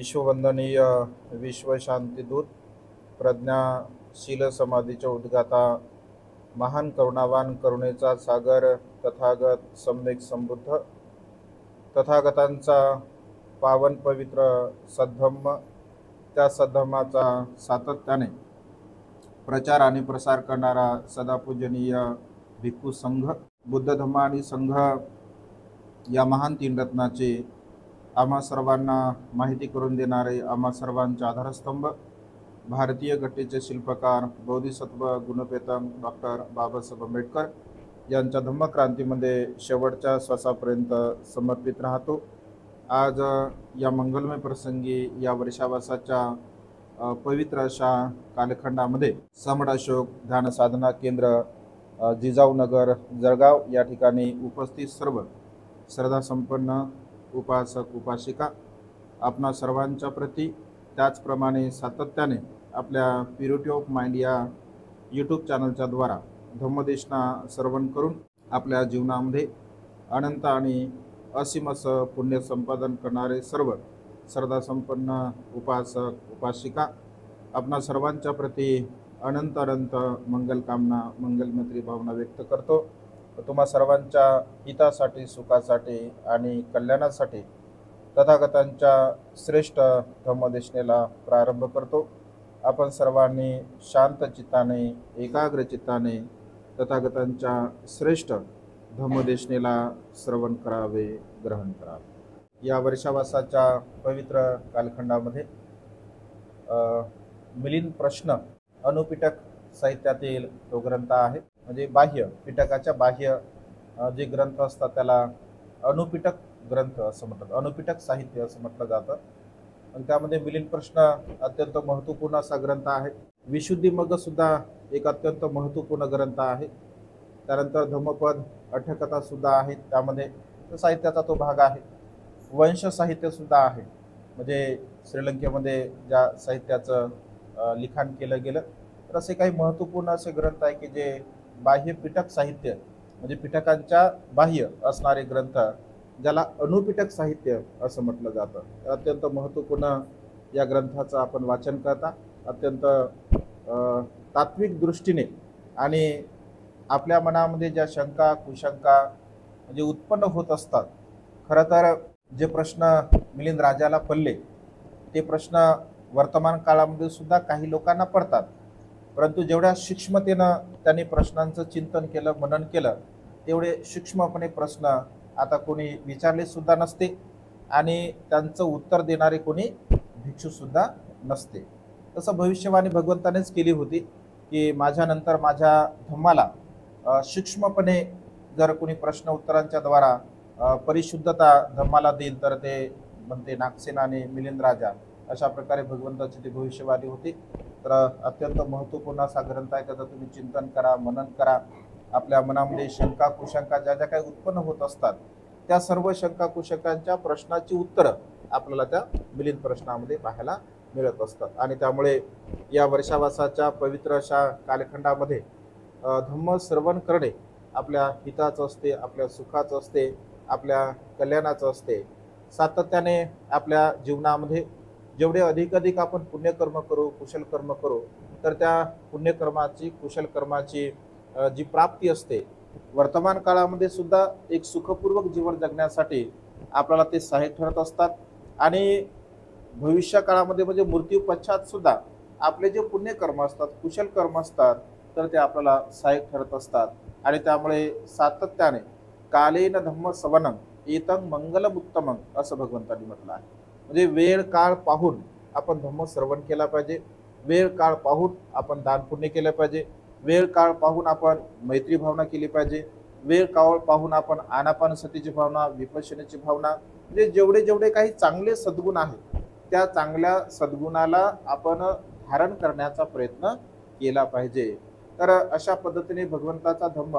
विश्ववंदनीय विश्वशांतीदूत प्रज्ञाशील समाधीच्या उद्गाता महान करुणावान करुणेचा सागर तथागत सम्यक संबुद्ध तथागतांचा पावन पवित्र सद्धम्म, त्या सद्धम्माचा सातत्याने प्रचार आणि प्रसार करणारा सदापूजनीय भिक्खू संघ, बुद्ध धम्म आणि संघ या महान तीन रत्नाचे आम्हा सर्वांना माहिती करून देणारे आम्हा सर्वांचे आधारस्तंभ, भारतीय घटनेचे शिल्पकार बोधिसत्व गुणपेतम डॉक्टर बाबासाहेब आंबेडकर यांच्या धम्मक्रांतीमध्ये शेवटच्या श्वासापर्यंत समर्पित राहतो। आज या मंगलमय प्रसंगी या वर्षावासाच्या पवित्र अशा कालखंडामध्ये सम्राट अशोक ध्यान साधना केंद्र जिजाऊ नगर जळगाव या ठिकाणी उपस्थित सर्व श्रद्धासंपन्न उपासक उपासिका आपणा सर्वांच्या प्रती, त्याचप्रमाणे सातत्याने आपल्या प्युरिटी ऑफ माइंड या यूट्यूब चॅनलच्या द्वारा धम्मदेशना श्रवण करून आपल्या जीवनामध्ये अनंत आणि असीम असं पुण्य संपादन करणारे सर्व श्रद्धासंपन्न उपासक उपासिका आपणा सर्वांच्या प्रती अनंत अनंत मंगलकामना मंगलमैत्री भावना व्यक्त करतो। तुम्हा सर्वांच्या हितासाठी, सुखासाठी आणि कल्याणासाठी तथागतांच्या श्रेष्ठ धम्मदेशनेला प्रारंभ करतो। आपण सर्वांनी शांत चित्ताने एकाग्र चित्ताने तथागतांच्या श्रेष्ठ धम्मदेशनेला श्रवण करावे, ग्रहण करावे। या वर्षावासाच्या पवित्र कालखंडामध्ये मिलिंद प्रश्न अनुपिटक साहित्यातील तो ग्रंथ आहे। म्हणजे बाह्य पिटकाच्या बाह्य जे ग्रंथ असतात त्याला अनुपिटक ग्रंथ असं म्हणतात, अनुपिटक साहित्य असं म्हटलं जातं। आणि त्यामध्ये मिलिंद प्रश्न अत्यंत महत्त्वपूर्ण असा ग्रंथ आहे। विशुद्धीमग्ग सुद्धा एक अत्यंत महत्त्वपूर्ण ग्रंथ आहे। त्यानंतर धम्मपद अठ्ठकथा सुद्धा आहे, त्यामध्ये साहित्याचा तो भाग आहे। वंश साहित्य सुद्धा आहे, म्हणजे श्रीलंकेमध्ये ज्या साहित्याचं लिखाण केलं गेलं, तर असे काही महत्त्वपूर्ण असे ग्रंथ आहे की जे बाह्य पिटक साहित्य म्हणजे पिटकांच्या बाह्य असणारे ग्रंथ, ज्याला अनुपिटक साहित्य असं म्हटलं जातं। अत्यंत महत्त्वपूर्ण या ग्रंथाचं आपण वाचन करता अत्यंत तात्विक दृष्टीने आणि आपल्या मनामध्ये ज्या शंका कुशंका म्हणजे उत्पन्न होत असतात, खरं तर जे प्रश्न मिलिंद राजाला पडले ते प्रश्न वर्तमान काळामध्ये सुद्धा काही लोकांना पडतात, परंतु जेवढ्या सूक्ष्मतेनं त्यांनी प्रश्नांचं चिंतन केलं, मनन केलं, तेवढे सूक्ष्मपणे प्रश्न आता कोणी विचारले सुद्धा नसते आणि त्यांचं उत्तर देणारे कोणी भिक्षू सुद्धा नसते। तसं भविष्यवाणी भगवंतानेच केली होती की माझ्यानंतर माझ्या धम्माला सूक्ष्मपणे जर कोणी प्रश्न उत्तरांच्या द्वारा परिशुद्धता धम्माला देईल तर ते म्हणते नागसेन आणि मिलिंद राजा, अशा प्रकारे भगवंताची ती भविष्यवाणी होती। तर अत्यंत महत्त्वपूर्ण असा ग्रंथ आहे, त्याचं तुम्ही चिंतन करा, मनन करा। आपल्या मनामध्ये शंका कुशंका ज्या ज्या काही उत्पन्न होत असतात त्या सर्व शंका कुशंकांच्या प्रश्नाची उत्तरं आपल्याला त्या मिलिंद प्रश्नामध्ये पाहायला मिळत असतात। आणि त्यामुळे या वर्षावासाच्या पवित्र अशा कालखंडामध्ये धम्म श्रवण करणे आपल्या हिताचं असते, आपल्या सुखाचं असते, आपल्या कल्याणाचं असते। सातत्याने आपल्या जीवनामध्ये जेवढे अधिक आपण पुण्यकर्म करू, कुशल कर्म करू, तर त्या पुण्यकर्माची कुशल कर्माची जी प्राप्ती असते वर्तमान काळामध्ये सुद्धा एक सुखपूर्वक जीवन जगण्यासाठी आपल्याला ते सहाय्य ठरत असतात। आणि भविष्य काळामध्ये म्हणजे मृत्यू पश्चात सुद्धा आपले जे पुण्यकर्म असतात, कुशल कर्म असतात, तर ते आपल्याला सहाय्य ठरत असतात। आणि त्यामुळे सातत्याने कालेन धम्म सवनं एतं मंगलम उत्तमं असं भगवंतांनी म्हटलं आहे। म्हणजे वेळ काळ पाहून आपण धम्म श्रवण केला पाहिजे, वेळ काळ पाहून आपण दान पुण्य केलं पाहिजे, वेळ काळ पाहून आपण मैत्री भावना केली पाहिजे, वेळ काळ पाहून आपण आनापानसतीची भावना, विपश्यनेची भावना, म्हणजे जेवढे जेवढे काही चांगले सद्गुण आहेत त्या चांगल्या सद्गुणाला आपण धारण करण्याचा प्रयत्न केला पाहिजे। तर अशा पद्धतीने भगवंताचा धम्म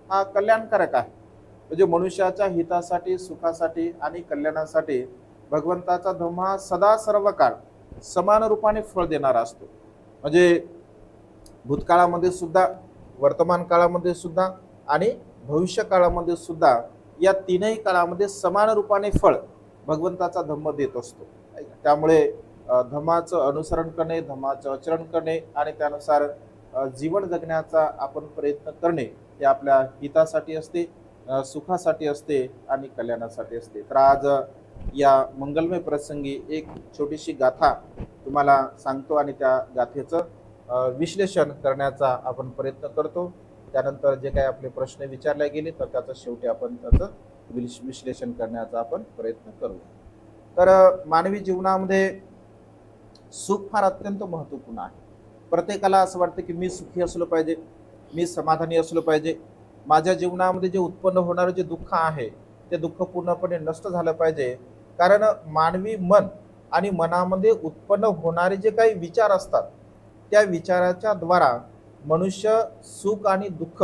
हा कल्याणकारक आहे। म्हणजे मनुष्याच्या हितासाठी, सुखासाठी आणि कल्याणासाठी भगवंताचा धम्म हा सदा सर्व काळ समान रूपाने फळ देणारा असतो। म्हणजे भूतकाळामध्ये सुद्धा, वर्तमान काळामध्ये सुद्धा आणि भविष्य काळामध्ये सुद्धा या तीनही काळामध्ये समान रूपाने फळ भगवंताचा धम्म देत असतो. त्यामुळे धम्माचं अनुसरण करणे, धम्माचं आचरण करणे आणि त्यानुसार जीवन जगण्याचा आपण प्रयत्न करणे हे आपल्या हितासाठी असते, सुखासाठी असते आणि कल्याणासाठी असते. तर आज या मंगलमय प्रसंगी एक छोटीशी गाथा तुम्हाला सांगतो आणि त्या गाथेचं विश्लेषण करण्याचा आपण प्रयत्न करतो. त्यानंतर जे काही आपले प्रश्न विचारले गेले तर त्याचं शेवटी आपण त्याचं विश्लेषण करण्याचा आपण प्रयत्न करू. तर मानवी जीवनामध्ये सुख फार अत्यंत महत्त्वपूर्ण आहे. प्रत्येकाला असं वाटतं की मी सुखी असलो पाहिजे, मी समाधानी असलो पाहिजे, माझ्या जीवनामध्ये जे उत्पन्न होणारं जे दुःख आहे ते दुःख पूर्णपणे नष्ट झालं पाहिजे. कारण मानवी मन आणि मनामध्ये उत्पन्न होणारे जे काही विचार असतात त्या विचाराच्या द्वारा मनुष्य सुख आणि दुःख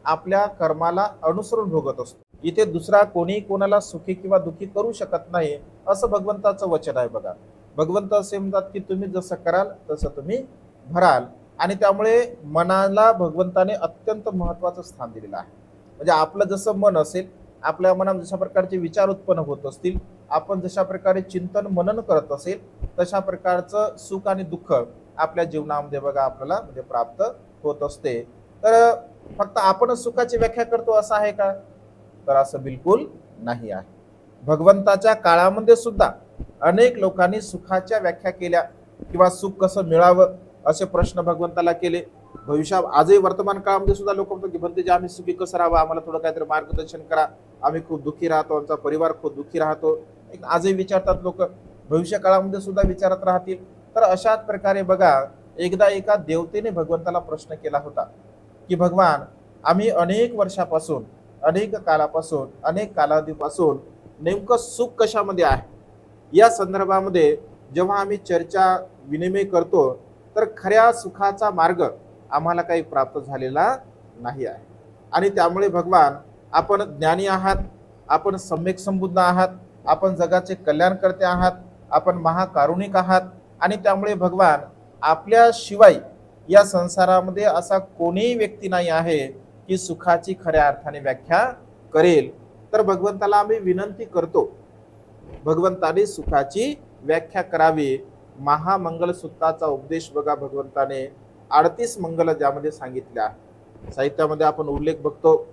आपल्या कर्माला अनुसरून भोगत असतो. इथे दुसरा कोणी कोणाला सुखी किंवा दुःखी करू शकत नाही असं भगवंताचं वचन आहे. बघा, भगवंत असे म्हणतात की तुम्ही जसं कराल तसं तुम्ही भराल. आणि त्यामुळे मनाला भगवंताने अत्यंत महत्त्वाचं स्थान दिलेलं आहे. म्हणजे आपलं जसं मन असेल, आपल्या मनात जशा प्रकारचे विचार उत्पन्न होत असतील, आपण जशा प्रकारे चिंतन मनन करत असेल तशा प्रकारचं सुख आणि दुःख आपल्या जीवनामध्ये बघा आपल्याला म्हणजे प्राप्त होत असते. तर फक्त आपणच सुखाची व्याख्या करतो असं आहे का? तर असं बिलकुल नाही आहे. भगवंताच्या काळामध्ये सुद्धा अनेक लोकांनी सुखाच्या व्याख्या केल्या किंवा सुख कसं मिळावं असे प्रश्न भगवंताला केले. भविष्यात आजही वर्तमान काळामध्ये सुद्धा लोक म्हणतात की भंतेजी आम्ही सुखी कसं राहावं, आम्हाला थोडं काहीतरी मार्गदर्शन करा, आम्ही खूप दुःखी राहतो, आमचा परिवार खूप दुःखी राहतो. आजही विचारतात लोक, भविष्य काळामध्ये सुद्धा विचारत राहतील. तर अशाच प्रकारे बघा, एकदा एका देवतेने भगवंताला प्रश्न केला होता की भगवान, आम्ही अनेक वर्षापासून, अनेक कालापासून, अनेक कालावधीपासून नेमकं सुख कशामध्ये आहे या संदर्भामध्ये जेव्हा आम्ही चर्चा विनिमय करतो तर खऱ्या सुखाचा मार्ग आम्हाला काही प्राप्त झालेला नाही आहे. आणि त्यामुळे भगवान, आपण ज्ञानी आहात, आपण सम्यक संबुद्ध आहात, आपण जगाचे कल्याण करते आहात, आपण महाकारुणिक आहात. आणि त्यामुळे भगवान, आपल्याशिवाय या संसारामध्ये असा कोणीही व्यक्ती नाही आहे की सुखाची खऱ्या अर्थाने व्याख्या करेल. तर भगवंताला आम्ही विनंती करतो, भगवंताने सुखाची व्याख्या करावी. महामंगल सूत्राचा उपदेश बघा भगवंताने 38 मंगल ज्यामध्ये सांगितले आहे. साहित्यामध्ये आपण उल्लेख बघतो,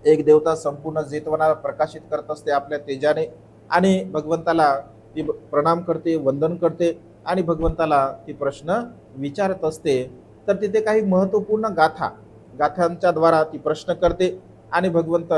एक देवता संपूर्ण जेतवनाला प्रकाशित करत असते आपल्या तेजाने आणि भगवंताला ती प्रणाम करते, वंदन करते आणि भगवंताला ती प्रश्न विचारत असते. तर तिथे काही महत्त्वपूर्ण गाथांच्या द्वारा ती प्रश्न करते आणि भगवंत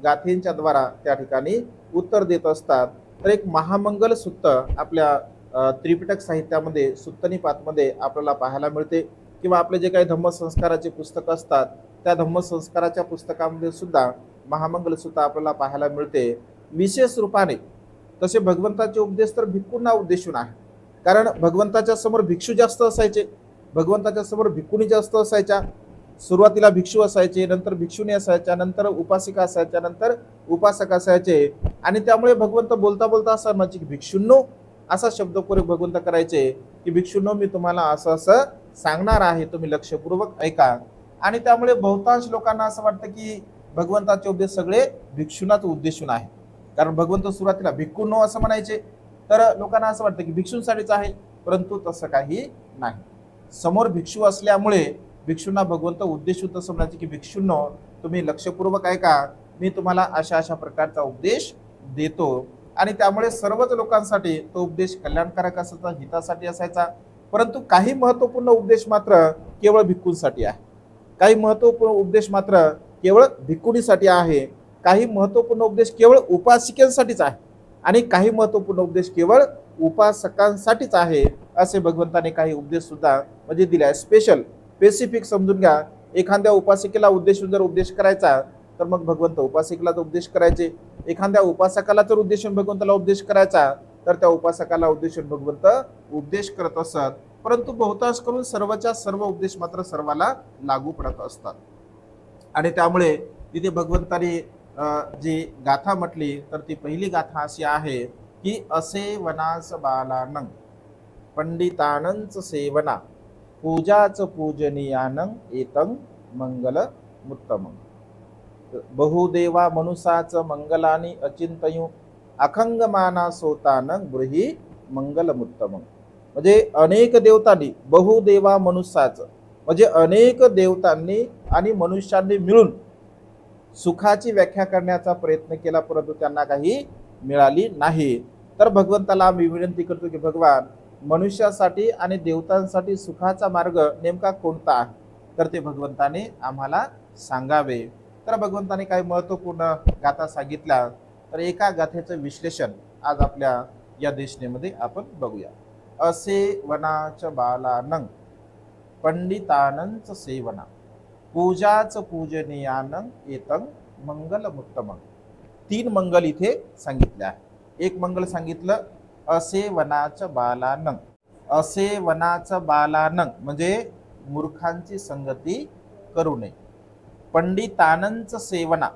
गाथेंच्या द्वारा त्या ठिकाणी उत्तर देत असतात. तर एक महामंगल सूत्र आपल्या त्रिपिटक साहित्यामध्ये सुत्तनिपातमध्ये आपल्याला पाहायला मिळते. किंवा आपले जे काही धम्मसंस्काराचे पुस्तक असतात त्या धम्मसंस्काराच्या पुस्तकामध्ये सुद्धा महामंगल सूत्र आपल्याला पाहायला मिळते. विशेष रूपाने तसे भगवंताचे उपदेश तर भिक्खूंना उद्देशून आहे. कारण भगवंताच्या समोर भिक्षू जास्त असायचे, भगवंताच्या समोर भिक्खुणी जास्त असायच्या. सुरुवातीला भिक्षू असायचे, नंतर भिक्षुणी असायच्या, नंतर उपासिका असायच्या, नंतर उपासक असायचे. आणि त्यामुळे भगवंत बोलता बोलता असं म्हणजे की भिक्षुंनो असा शब्दप्रयोग भगवंत करायचे की भिक्षुंनो मी तुम्हाला असं असं सांगणार आहे, तुम्ही लक्षपूर्वक ऐका. आणि त्यामुळे बहुतांश लोकांना असं वाटतं की भगवंताचे उपदेश सगळे भिक्षुनाच उद्देशून आहे. कारण भगवंत सुरुवातीला भिक्खुंनो असं म्हणायचे, तर लोकांना असं वाटतं की भिक्षूंसाठीच आहे, परंतु तसं काही नाही. समोर भिक्षू असल्यामुळे भिक्षूंना भगवंत उद्देशून तसं म्हणायचे की भिक्षुंनो तुम्ही लक्षपूर्वक ऐका, मी तुम्हाला अशा अशा प्रकारचा उपदेश देतो. आणि त्यामुळे सर्वच लोकांसाठी तो उपदेश कल्याणकारक असायचा, हितासाठी असायचा. परंतु काही महत्त्वपूर्ण उपदेश मात्र केवळ भिक्खूंसाठी आहे, काही महत्त्वपूर्ण उपदेश मात्र केवळ भिक्खुणीसाठी आहे, काही महत्त्वपूर्ण उपदेश केवळ उपासिकांसाठीच आहे आणि काही महत्त्वपूर्ण उपदेश केवळ उपासकांसाठीच आहे. असे भगवंताने काही उपदेश सुद्धा म्हणजे दिले आहे. स्पेसिफिक समजून घ्या. एखाद्या उपासिकेला उद्देशून जर उपदेश करायचा तर मग भगवंत उपासिकेलाच उपदेश करायचे. एखाद्या उपासकाला जर उद्देशून भगवंताला उपदेश करायचा तर त्या उपासकाला उद्देशून भगवंत उपदेश करत असतात. परंतु बहुतांश करून सर्वच्या सर्व उपदेश मात्र सर्वाला लागू पडत असतात. आणि त्यामुळे तिथे भगवंताने जी गाथा म्हटली तर ती पहिली गाथा अशी आहे की असे वनास बालानं पंडितानंच सेवना पूजाच पूजनीयानं एतं मंगल मुत्तम. बहुदेवा मनुसाच मंगलानी अचिंतयु अखंग माना सोतानं गृही मंगलमुत्तम. म्हणजे अनेक देवतांनी बहुदेवा मनुष्याचं म्हणजे अनेक देवतांनी आणि मनुष्यांनी मिळून सुखाची व्याख्या करण्याचा प्रयत्न केला, परंतु त्यांना काही मिळाली नाही. तर भगवंताला मी विनंती करतो की भगवान, मनुष्यासाठी आणि देवतांसाठी सुखाचा मार्ग नेमका कोणता आहे, तर ते भगवंताने आम्हाला सांगावे. तर भगवंताने काही महत्त्वपूर्ण गाथा सांगितल्या. तर एका गाथेचं विश्लेषण आज आपल्या या देशनेमध्ये आपण बघूया. असे वनाच बालानं पंडितानंच सेवना पूजाच पूजनीयानं एतं मंगलमुत्तम. 3 मंगल इथे सांगितले आहे. एक मंगल सांगितलं असे वनाचं बालानं. असे वनाचं बालानं म्हणजे मूर्खांची संगती करू नये. पंडितानंच सेवना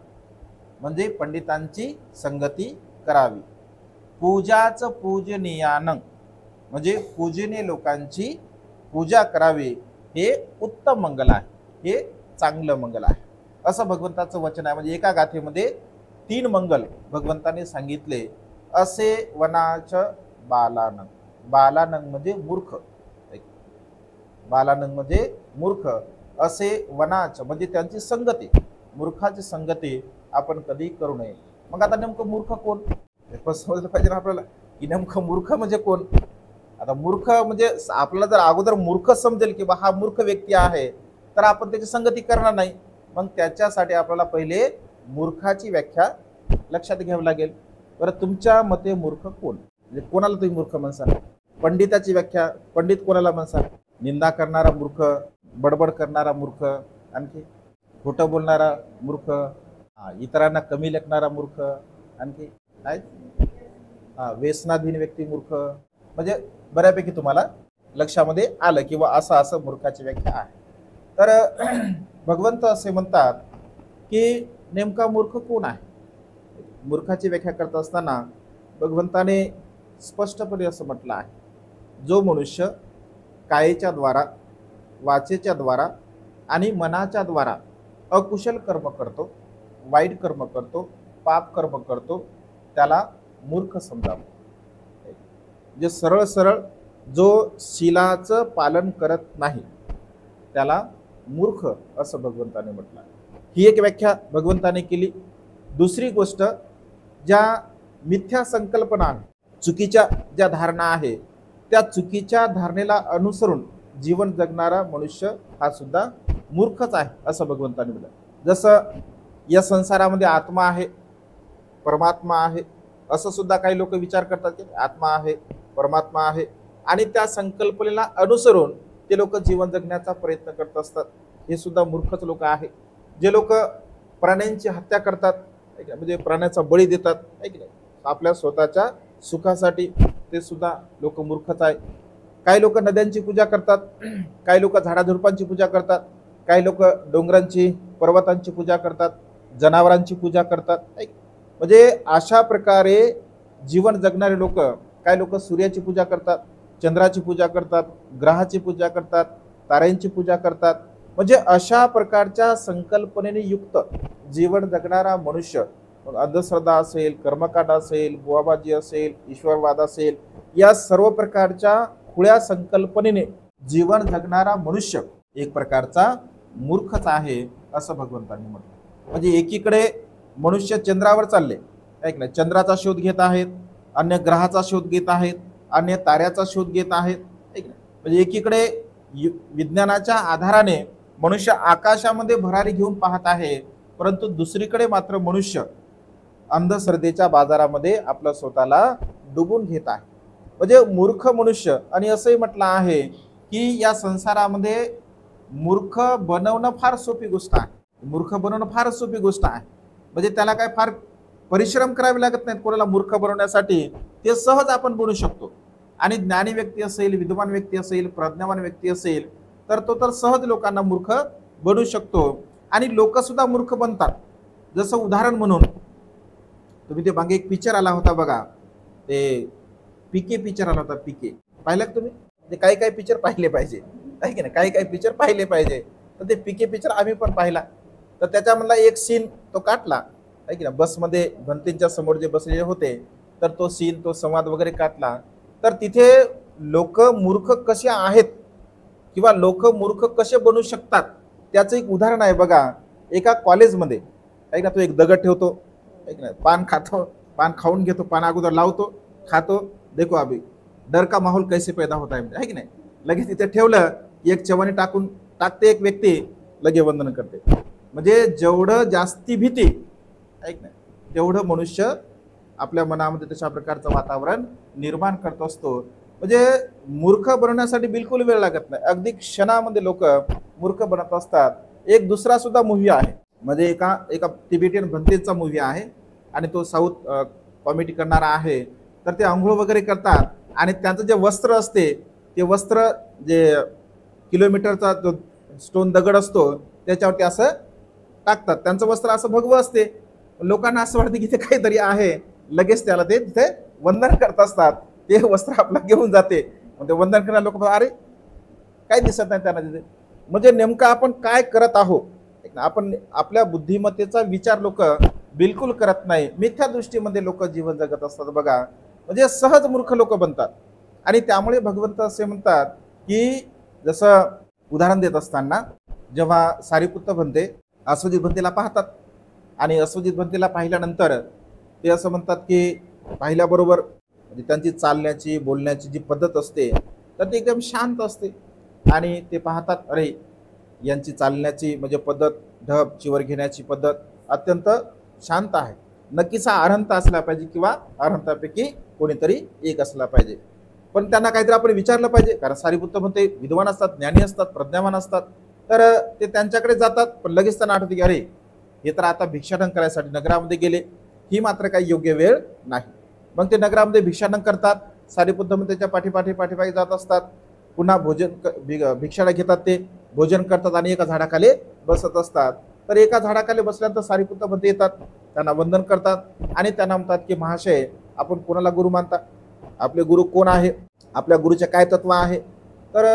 म्हणजे पंडितांची संगती करावी. पूजाच पूजनीयानं म्हणजे पूजनीय लोकांची पूजा करावी. हे उत्तम मंगल आहे, हे चांगलं मंगल आहे, असं भगवंताचं वचन आहे. म्हणजे एका गाथेमध्ये 3 मंगल भगवंताने सांगितले. असे वनाच बालानं. बालानं म्हणजे मूर्ख. बालानं म्हणजे मूर्ख. असे वनाच म्हणजे त्यांची संगती, मूर्खाची संगती आपण कधी करू नये. मग आता नेमकं मूर्ख कोण समजलं पाहिजे ना आपल्याला, की नेमकं मूर्ख म्हणजे कोण. आता मूर्ख म्हणजे आपल्याला जर अगोदर मूर्ख समजेल की बा हा मूर्ख व्यक्ती आहे, तर आपण त्याची संगती करणार नाही. मग त्याच्यासाठी आपल्याला पहिले मूर्खाची व्याख्या लक्षात घ्यावी लागेल. बरं, तुमच्या मते मूर्ख कोण, म्हणजे कोणाला तुम्ही मूर्ख म्हणसाल. पंडिताची व्याख्या, पंडित कोणाला म्हणसाल. निंदा करणारा मूर्ख, बडबड करणारा मूर्ख, आणखी खोटं बोलणारा मूर्ख, इतरांना कमी लेखणारा मूर्ख, आणखी काय व्यसनाधीन व्यक्ती मूर्ख. म्हणजे बऱ्यापैकी तुम्हाला लक्षामध्ये आलं किंवा असं असं मूर्खाची व्याख्या आहे. तर भगवंत असे म्हणतात की नेमका मूर्ख कोण आहे. मूर्खाची व्याख्या करत असताना भगवंताने स्पष्टपणे असं म्हटलं आहे, जो मनुष्य कायेच्या द्वारा, वाचेच्या द्वारा आणि मनाच्या द्वारा अकुशल कर्म करतो, वाईट कर्म करतो, पाप कर्म करतो, त्याला मूर्ख समजावं. जे सरळ सरळ जो शीलाचं पालन करत नाही त्याला मूर्ख असं भगवंताने म्हटलं. ही एक व्याख्या भगवंताने केली. दुसरी गोष्ट, ज्या मिथ्या संकल्पना आहे, चुकीच्या ज्या धारणा आहे, त्या चुकीच्या धारणेला अनुसरून जीवन जगणारा मनुष्य हा सुद्धा मूर्खच आहे असं भगवंताने म्हटलं. जसं या संसारामध्ये आत्मा आहे, परमात्मा आहे, असं सुद्धा काही लोक विचार करतात की आत्मा आहे, परमात्मा आहे, आणि त्या संकल्पनेला अनुसरून ते लोक जीवन जगण्याचा प्रयत्न करत असतात. हे सुद्धा मूर्खच लोक आहे. जे लोक प्राण्यांची हत्या करतात, म्हणजे प्राण्याचा बळी देतात आपल्या स्वतःच्या सुखासाठी, ते सुद्धा लोक मूर्खच आहे. काही लोक नद्यांची पूजा करतात, काही लोक झाडाझुडपांची पूजा करतात, काही लोक डोंगरांची, पर्वतांची पूजा करतात, जनावरांची पूजा करतात. म्हणजे अशा प्रकारे जीवन जगणारे लोक, काही लोक सूर्याची पूजा करतात, चंद्राची पूजा करतात, ग्रहाची पूजा करतात, ताऱ्यांची पूजा करतात. म्हणजे अशा प्रकारच्या संकल्पनेने युक्त जीवन जगणारा मनुष्य, अंधश्रद्धा असेल, कर्मकांड असेल, बुवाबाजी असेल, ईश्वरवाद असेल, या सर्व प्रकारच्या खुळ्या संकल्पनेने जीवन जगणारा मनुष्य एक प्रकारचा मूर्खच आहे असं भगवंतांनी म्हटलं. म्हणजे एकीकडे मनुष्य चंद्रावर चालले, ऐक ना, चंद्राचा शोध घेत आहेत, अन्य ग्रहाचा शोध घेत आहेत, अन्य ताऱ्याचा शोध घेत आहेत. म्हणजे एकीकडे विज्ञानाच्या आधाराने मनुष्य आकाशामध्ये भरारी घेऊन पाहत आहे, परंतु दुसरीकडे मात्र मनुष्य अंधश्रद्धेच्या बाजारामध्ये आपलं स्वतःला डुबून घेत आहे. म्हणजे मूर्ख मनुष्य. आणि असंही म्हटलं आहे की या संसारामध्ये मूर्ख बनवणं फार सोपी गोष्ट आहे. मूर्ख बनवणं फार सोपी गोष्ट आहे. म्हणजे त्याला काय फार परिश्रम करावे लागत नाहीत कोणाला मूर्ख बनवण्यासाठी, ते सहज आपण बनवू शकतो. आणि ज्ञानी व्यक्ती असेल, विद्वान व्यक्ती असेल, प्रज्ञावान व्यक्ती असेल, तर तो तर सहज लोकांना मूर्ख बनवू शकतो. आणि लोक सुद्धा मूर्ख बनतात. जसं उदाहरण म्हणून तुम्ही ते मागे एक पिक्चर आला होता बघा, ते पीके पिक्चर आला होता. पीके पाहिलं का तुम्ही? ते काही काही पिक्चर पाहिले पाहिजे, आहे की नाही, काही काही पिक्चर पाहिले पाहिजे. तर ते पीके पिक्चर आम्ही पण पाहिला. तर त्याच्यामधला एक सीन तो काटला, आहे की ना, बसमध्ये भंतींच्या समोर जे बसलेले होते तर तो सीन, तो संवाद वगैरे काढला तर तिथे लोक मूर्ख कसे आहेत किंवा लोक मूर्ख कसे बनू शकतात त्याचं एक उदाहरण आहे बघा. एका कॉलेजमध्ये ऐक ना, तो एक दगड ठेवतो, ऐक ना, पान खातो, पान खाऊन घेतो, पान अगोदर लावतो, खातो, देखो अभी डर का माहौल कैसे पैदा होता है की नाही. लगेच तिथे ठेवलं एक चवणी टाकते एक व्यक्ती, लगे वंदन करते. म्हणजे जेवढं जास्ती भीती ऐक नाही तेवढं मनुष्य आपल्या मनामध्ये तशा प्रकारचं वातावरण निर्माण करत असतो. म्हणजे मूर्ख बनवण्यासाठी बिलकुल वेळ लागत नाही, अगदी क्षणामध्ये लोक मूर्ख बनत असतात. एक दुसरा सुद्धा मूव्ही आहे, म्हणजे एका तिबेटियन भंतेचा मूव्ही आहे आणि तो साऊथ कॉमेडी करणारा आहे. तर ते आंघोळ वगैरे करतात आणि त्यांचं जे वस्त्र असते ते वस्त्र जे किलोमीटरचा जो स्टोन दगड असतो त्याच्यावरती असं टाकतात. त्यांचं वस्त्र असं भगवं असते. लोकांना असं वाटतं की ते काहीतरी आहे, लगेच त्याला ते तिथे वंदन करत असतात. ते वस्त्र आपला घेऊन जाते, मग ते वंदन करणारे लोक अरे काय दिसत नाही त्यांना तिथे. म्हणजे नेमकं आपण काय करत आहोत, आपण आपल्या बुद्धिमत्तेचा विचार लोक बिलकुल करत नाही. मिथ्या दृष्टीमध्ये लोक जीवन जगत असतात बघा. म्हणजे सहज मूर्ख लोक बनतात. आणि त्यामुळे भगवंत असे म्हणतात की जसं उदाहरण देत असताना जेव्हा सारीपुत्त बनते अश्वजित भंतेला पाहतात आणि अश्वजित भंतेला पाहिल्यानंतर ते असं म्हणतात की पाहिल्याबरोबर म्हणजे त्यांची चालण्याची बोलण्याची जी पद्धत असते तर ती एकदम शांत असते. आणि ते पाहतात अरे यांची चालण्याची म्हणजे पद्धत, ढब चिवर घेण्याची पद्धत अत्यंत शांत आहे. नक्कीच हा अरहंत असला पाहिजे किंवा अरहंतापैकी कोणीतरी एक असला पाहिजे. पण त्यांना काहीतरी आपण विचारलं पाहिजे, कारण सारीपुत्त म्हणते विद्वान असतात, ज्ञानी असतात, प्रज्ञावान असतात. तर ते त्यांच्याकडे जातात, पण लगेच त्यांना आठवते की अरे हे तर आता भिक्षाटन करायसाठी नगरामध्ये गेले, ही मात्र काही योग्य वेळ नाही. मग ते नगरामध्ये भिक्षाटन करतात. सारीपुत्त त्याच्या पाठीपाठी जात असतात. पुन्हा भिक्षाटन घेतात, ते भोजन करतात आणि एका झाडाखाली बसत असतात. तर एका झाडाखाली बसल्यानंतर सारीपुत्त म्हणते येतात, त्यांना वंदन करतात आणि त्यांना म्हणतात की महाशय आपण कोणाला गुरु मानता, आपले गुरु कोण आहे, आपल्या गुरुचे काय तत्व आहे. तर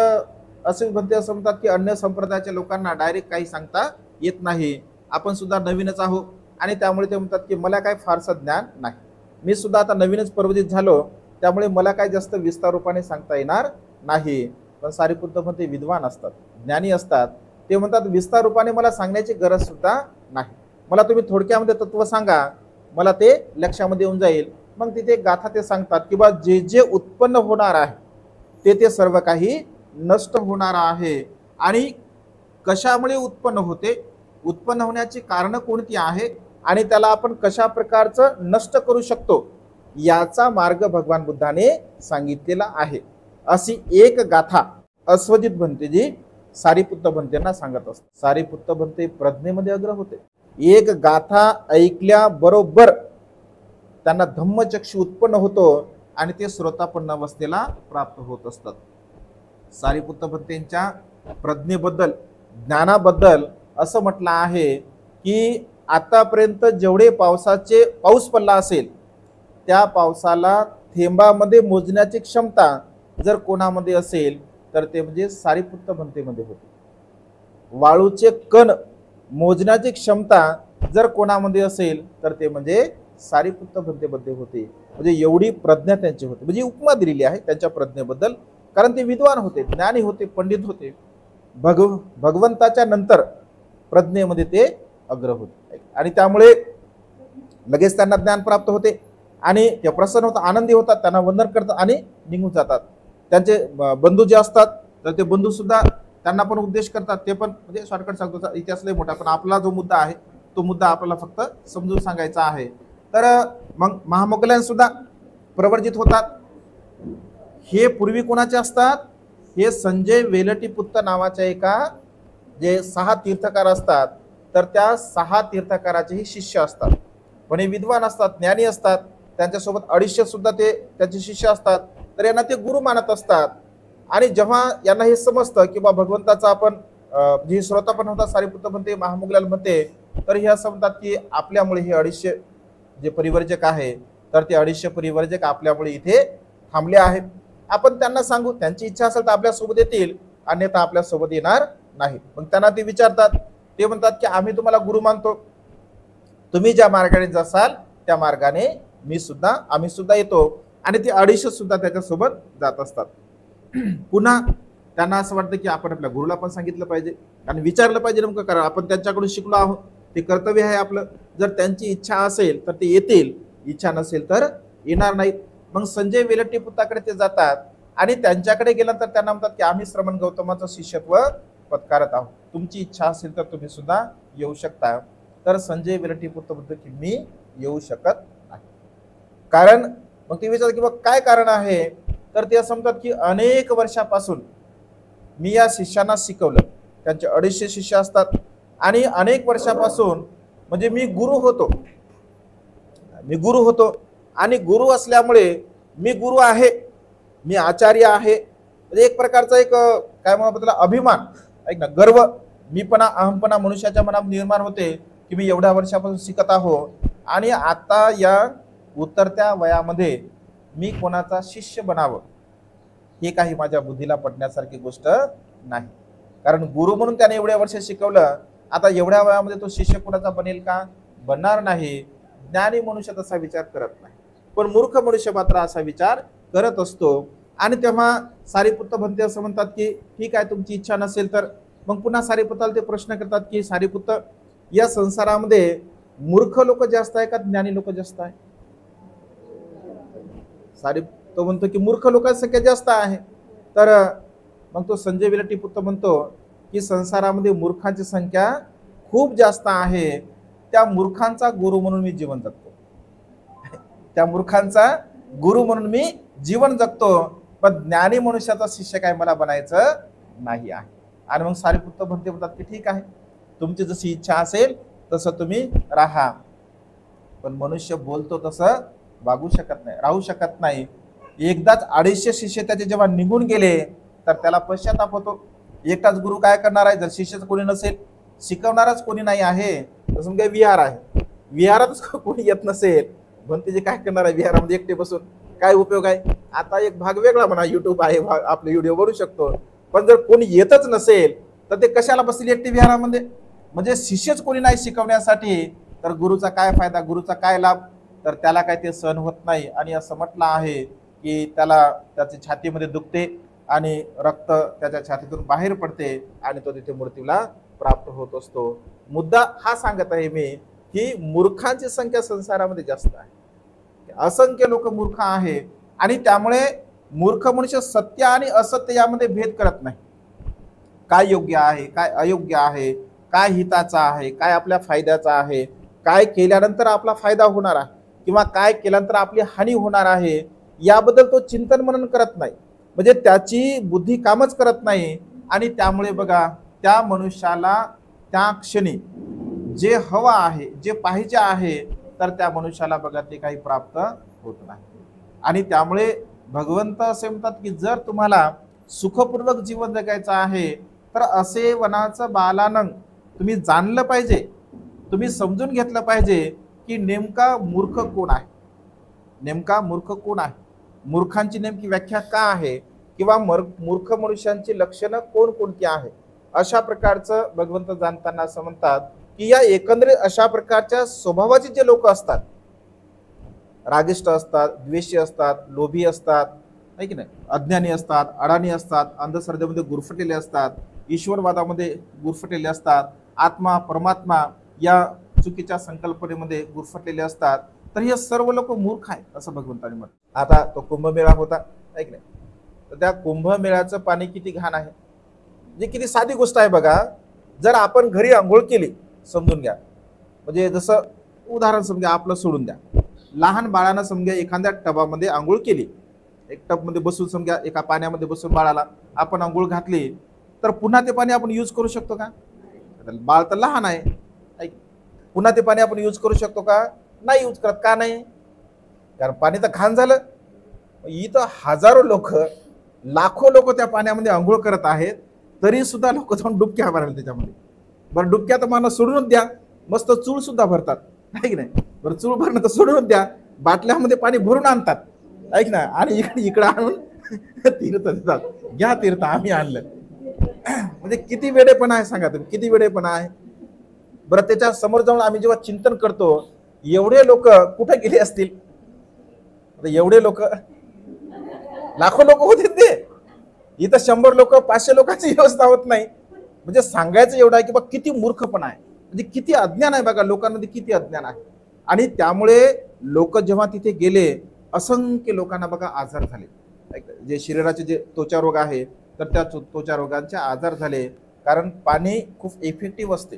असे म्हणते असं म्हणतात की अन्य संप्रदायाच्या लोकांना डायरेक्ट काही सांगता येत नाही, आपण सुद्धा नवीनच आहोत. आणि त्यामुळे ते म्हणतात की मला काय फारसं ज्ञान नाही, मी सुद्धा आता नवीनच प्रबोधित झालो, त्यामुळे मला काय जास्त विस्तार रूपाने सांगता येणार नाही. पण सारीपुत्त म्हणते विद्वान असतात, ज्ञानी असतात, ते म्हणतात विस्तार रूपाने मला सांगण्याची गरज सुद्धा नाही, मला तुम्ही थोडक्यामध्ये तत्व सांगा, मला ते लक्षामध्ये येऊन जाईल. मग तिथे गाथा ते सांगतात की बा जे जे उत्पन्न होणार आहे ते सर्व काही नष्ट होणार आहे. आणि कशामुळे उत्पन्न होते, उत्पन्न होण्याची कारण कोणती आहे आणि त्याला आपण कशा प्रकारचं नष्ट करू शकतो याचा मार्ग भगवान बुद्धाने सांगितलेला आहे. अशी एक गाथा अश्वजित भंते जी सारीपुत्त भंतेंना सांगत असते. सारीपुत्त भंते प्रज्ञेमध्ये अग्र होते. एक गाथा ऐकल्याबरोबर त्यांना धम्मचक्षु उत्पन्न होतो आणि ते श्रोतापन्न अवस्थेला प्राप्त होत असतात. सारीपुत्त भंतेंच्या प्रज्ञेबद्दल, ज्ञानाबद्दल असं म्हटलं आहे की आतापर्यंत जेवढे पाऊस पडला असेल त्या पावसाला थेंबामध्ये मोजण्याची क्षमता जर कोणामध्ये असेल तर ते म्हणजे सारीपुत्त भंतेमध्ये होते. वाळूचे कण मोजण्याची क्षमता जर कोणामध्ये असेल तर ते म्हणजे सारीपुत्त भंतेमध्ये होते. म्हणजे एवढी प्रज्ञा त्यांची होती. म्हणजे उपमा दिलेली आहे त्यांच्या प्रज्ञेबद्दल, कारण ते विद्वान होते, ज्ञानी होते, पंडित होते. भगवंताच्या नंतर प्रज्ञेमध्ये ते अग्र होते आणि त्यामुळे लगेच त्यांना ज्ञान प्राप्त होते आणि ते प्रसन्न होतात, आनंदी होतात, त्यांना वंदन करतात आणि निघून जातात. त्यांचे बंधू जे असतात तर ते बंधू सुद्धा त्यांना पण उपदेश करतात. ते पण म्हणजे शॉर्टकट सांगतो, इतिहास लय मोठा, पण आपला जो मुद्दा आहे तो मुद्दा आपल्याला फक्त समजून सांगायचा आहे. तर मग महामोगल्यान सुद्धा प्रवर्जित होतात. हे पूर्वी कोणाचे असतात, हे संजय वेलटीपुत्त नावाच्या एका जे 6 तीर्थकार असतात तर त्या 6 तीर्थकाराचेही शिष्य असतात. पण हे विद्वान असतात, ज्ञानी असतात, त्यांच्यासोबत 250 सुद्धा ते त्यांचे शिष्य असतात. तर यांना ते गुरु मानत असतात. आणि जेव्हा यांना हे समजतं की बा भगवंताचा आपण जे श्रोता पण होता सारीपुत्त म्हणते, महामोगल्यान म्हणते, तर हे असं म्हणतात की आपल्यामुळे हे 250 जे परिवर्जक आहे तर ते 250 परिवर्जक आपल्यामुळे इथे थांबले आहेत. आपण त्यांना सांगू, त्यांची इच्छा असेल तर आपल्यासोबत येतील, अन्यथा आपल्यासोबत येणार नाही. मग त्यांना ते विचारतात, ते म्हणतात की आम्ही तुम्हाला गुरु मानतो, तुम्ही ज्या मार्गाने जासाल त्या मार्गाने आम्ही सुद्धा येतो आणि ते 250 सुद्धा त्याच्यासोबत जात असतात. पुन्हा त्यांना असं वाटतं की आपण आपल्या गुरुला पण सांगितलं पाहिजे आणि विचारलं पाहिजे नेमकं, कारण आपण त्यांच्याकडून शिकलो आहोत, ते कर्तव्य आहे आपलं. जर त्यांची इच्छा असेल तर ते येतील, इच्छा नसेल तर येणार नाहीत. मग संजय वेलट्टीपुत्ताकडे ते जातात आणि त्यांच्याकडे गेल्यानंतर त्यांना म्हणतात की आम्ही श्रमण गौतमाचं शिष्यत्व पत्कारत आहोत, तुमची इच्छा असेल तर तुम्ही सुद्धा येऊ शकता. तर संजय वेलट्टीपुत्त म्हणतो की मी येऊ शकत नाही. कारण मग ते विचारतात की मग काय कारण आहे, तर ते असं म्हणतात की अनेक वर्षापासून मी या शिष्यांना शिकवलं, त्यांचे 250 शिष्य असतात आणि अनेक वर्षापासून म्हणजे मी गुरु होतो आणि गुरु असल्यामुळे मी गुरु आहे, मी आचार्य आहे. म्हणजे एक प्रकारचा एक काय म्हणतात त्याला अभिमान, ऐक ना, गर्व, मीपणा, अहमपणा मनुष्याच्या मनात निर्माण होते की मी एवढ्या वर्षापासून शिकत आहो आणि आता या उतरत्या वयामध्ये मी कोणाचा शिष्य बनावं हे काही माझ्या बुद्धीला पटण्यासारखी गोष्ट नाही. कारण गुरु म्हणून त्याने एवढ्या वर्ष शिकवलं, आता एवढ्या वयामध्ये तो शिष्य कोणाचा बनेल का? बनणार नाही. ज्ञानी मनुष्य तसा विचार करत नाही, पण मूर्ख मनुष्य मात्र असा विचार करत असतो. आणि तेव्हा सारीपुत्त म्हणते असं म्हणतात की ठीक आहे, तुमची इच्छा नसेल तर. मग पुन्हा सारीपुत्ताला ते प्रश्न करतात की सारीपुत्त, या संसारामध्ये मूर्ख लोक जास्त आहे का ज्ञानी लोक जास्त आहे? सारीपुत्त म्हणतो की मूर्ख लोकांची संख्या जास्त आहे. तर मग तो संजय वेलट्टीपुत्त म्हणतो की संसारामध्ये मूर्खांची संख्या खूप जास्त आहे, त्या मूर्खांचा गुरु म्हणून मी जीवन जगतो, त्या मूर्खांचा गुरु म्हणून मी जीवन जगतो, पण ज्ञानी मनुष्याचा शिष्य काय मला बनायचं नाही आहे. आणि मग सारीपुत्त म्हणतात की ठीक आहे, तुमची जशी इच्छा असेल तसं तुम्ही राहा, पण मनुष्य बोलतो तसं वागू शकत नाही, राहू शकत नाही. एकदाच 250 शिष्य त्याचे जेव्हा निघून गेले तर त्याला पश्चाताप होतो. एकटाच गुरु काय करणार आहे? जर शिष्यच कोणी नसेल, शिकवणारच कोणी नाही आहे, तर समजा विहार आहे, विहारातच कोणी येत नसेल, म्हणते जे काय करणार आहे विहारामध्ये एकटे बसून, काय उपयोग आहे? आता एक भाग वेगळा म्हणा, युट्यूब आहे, आपले व्हिडिओ बनवू शकतो, पण जर कोणी येतच नसेल तर ते कशाला बसतील एकटे विहारामध्ये? म्हणजे शिष्यच कोणी नाही शिकवण्यासाठी, तर गुरुचा काय फायदा, गुरुचा काय लाभ? तर त्याला काय ते सहन होत नाही. आणि असं म्हटलं आहे की त्याला त्याच्या छातीमध्ये दुखते आणि रक्त त्याच्या छातीतून बाहेर पडते आणि तो तिथे मृत्यूला प्राप्त होत असतो. मुद्दा हा सांगत आहे मी की मूर्खांची संख्या संसारामध्ये जास्त आहे, असंख्य लोक मूर्ख आहे आणि त्यामुळे मूर्ख मनुष्य सत्य आणि असत्य यामध्ये भेद करत नाही. काय योग्य आहे, काय अयोग्य आहे, काय हिताचा आहे, काय आपल्या फायद्याचा आहे, काय केल्यानंतर आपला फायदा होणार आहे किंवा काय केल्यानंतर आपली हानी होणार आहे, याबद्दल तो चिंतन मनन करत नाही. म्हणजे त्याची बुद्धी कामच करत नाही. आणि त्यामुळे बघा, त्या मनुष्याला त्या क्षणी जे हवं आहे, जे पाहिजे आहे, तर त्या मनुष्याला बघा ते काही प्राप्त होत नाही. आणि त्यामुळे भगवंत असे म्हणतात की जर तुम्हाला सुखपूर्वक जीवन जगायचं आहे तर असे वनाचं बालानंग तुम्ही जाणलं पाहिजे, तुम्ही समजून घेतलं पाहिजे की नेमका मूर्ख कोण आहे, नेमका मूर्ख कोण आहे, मूर्खांची नेमकी व्याख्या का आहे, किंवा मूर्ख मनुष्यांची लक्षणं कोणकोणती आहे. अशा प्रकारचं भगवंत जाणताना असं म्हणतात की या एकंदरीत अशा प्रकारच्या स्वभावाचे जे लोक असतात, रागिष्ट असतात, द्वेषी असतात, लोभी असतात, आहे की नाही, अज्ञानी असतात, अडाणी असतात, अंधश्रद्धेमध्ये गुरफटलेले असतात, ईश्वरवादामध्ये गुरफटलेले असतात, आत्मा परमात्मा या चुकीच्या संकल्पनेमध्ये गुरफटलेले असतात, तर हे सर्व लोक मूर्ख आहेत असं भगवंतांनी म्हटलं. आता तो कुंभमेळा होता, आहे की नाही, तर त्या कुंभमेळ्याचं पाणी किती घाण आहे, म्हणजे किती साधी गोष्ट आहे बघा. जर आपण घरी आंघोळ केली, समजून घ्या, म्हणजे जसं उदाहरण समजा आपलं सोडून द्या, लहान बाळानं समजा एखाद्या टबामध्ये आंघोळ केली, एक टबमध्ये बसून समजा एका पाण्यामध्ये बसून बाळाला आपण आंघोळ घातली, तर पुन्हा ते पाणी आपण यूज करू शकतो का? बाळ तर लहान आहे, पुन्हा ते पाणी आपण यूज करू शकतो का? नाही यूज करत. का नाही? कारण पाणी तर घाण झालं. इथं हजारो लोक, लाखो लोक त्या पाण्यामध्ये आंघोळ करत आहेत, तरी सुद्धा लोक जाऊन डुबक्या मारायला त्याच्यामध्ये. बरं, डुबक्या तर मला सोडूनच द्या, मस्त चूळ सुद्धा भरतात, आहे की नाही. बरं, चूळ भरणं तर सोडूनच द्या, बाटल्यामध्ये पाणी भरून आणतात, ऐक ना, आणि इकडे आणून तीर्थ देतात, घ्या तीर्थ, आम्ही आणलं. म्हणजे किती वेडेपणा आहे सांगा तुम्ही, किती वेडेपणा आहे. बरं, त्याच्या समोर जाऊन आम्ही जेव्हा चिंतन करतो, एवढे लोक कुठे गेले असतील, एवढे लोक, लाखो लोक होते ते, इथं 100 लोक 500 लोकांची व्यवस्था होत नाही. म्हणजे सांगायचं एवढं आहे की बा किती मूर्खपणा आहे, म्हणजे किती अज्ञान आहे बघा लोकांमध्ये, किती अज्ञान आहे. आणि त्यामुळे लोक जेव्हा तिथे गेले, असंख्य लोकांना बघा आजार झाले, जे शरीराचे जे त्वचा रोग आहे तर त्या त्वचा रोगांचे आजार झाले. कारण पाणी खूप इफेक्टिव्ह असते,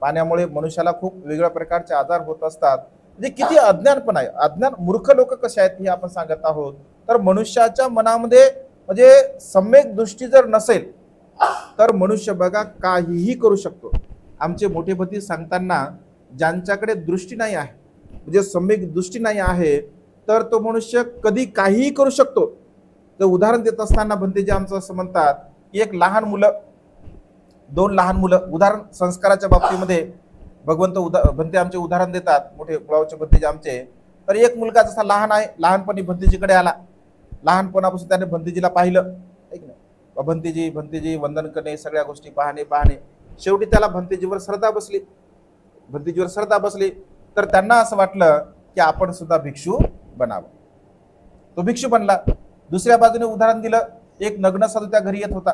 पाण्यामुळे मनुष्याला खूप वेगळ्या प्रकारचे आजार होत असतात. म्हणजे किती अज्ञान पण आहे. अज्ञान मूर्ख लोक कसे आहेत हे आपण सांगत आहोत. तर मनुष्याच्या मनामध्ये म्हणजे सम्यक दृष्टी जर नसेल तर मनुष्य बघा काहीही करू शकतो. आमचे मोठे भती सांगताना, ज्यांच्याकडे दृष्टी नाही आहे, म्हणजे सम्यक दृष्टी नाही आहे, तर तो मनुष्य कधी काहीही करू शकतो. तर उदाहरण देत असताना भंतेजी आमचं असं म्हणतात की एक लहान मुलं, 2 लहान मुलं, उदाहरण संस्काराच्या बाबतीमध्ये भगवंत भंते आमचे उदाहरण देतात, मोठे कुळावचे भंतेजी आमचे. तर एक मुलगा जसा लहान आहे, लहानपणी भंतेजीकडे आला, लहानपणापासून त्याने भंतेजीला पाहिलं, भंतेजी वंदन करणे, सगळ्या गोष्टी पाहणे. शेवटी त्याला भंतेजीवर श्रद्धा बसली. तर त्यांना असं वाटलं की आपण सुद्धा भिक्षू बनावं. तो भिक्षू बनला. दुसऱ्या बाजूने उदाहरण दिलं, एक नग्न साधू त्या घरी येत होता.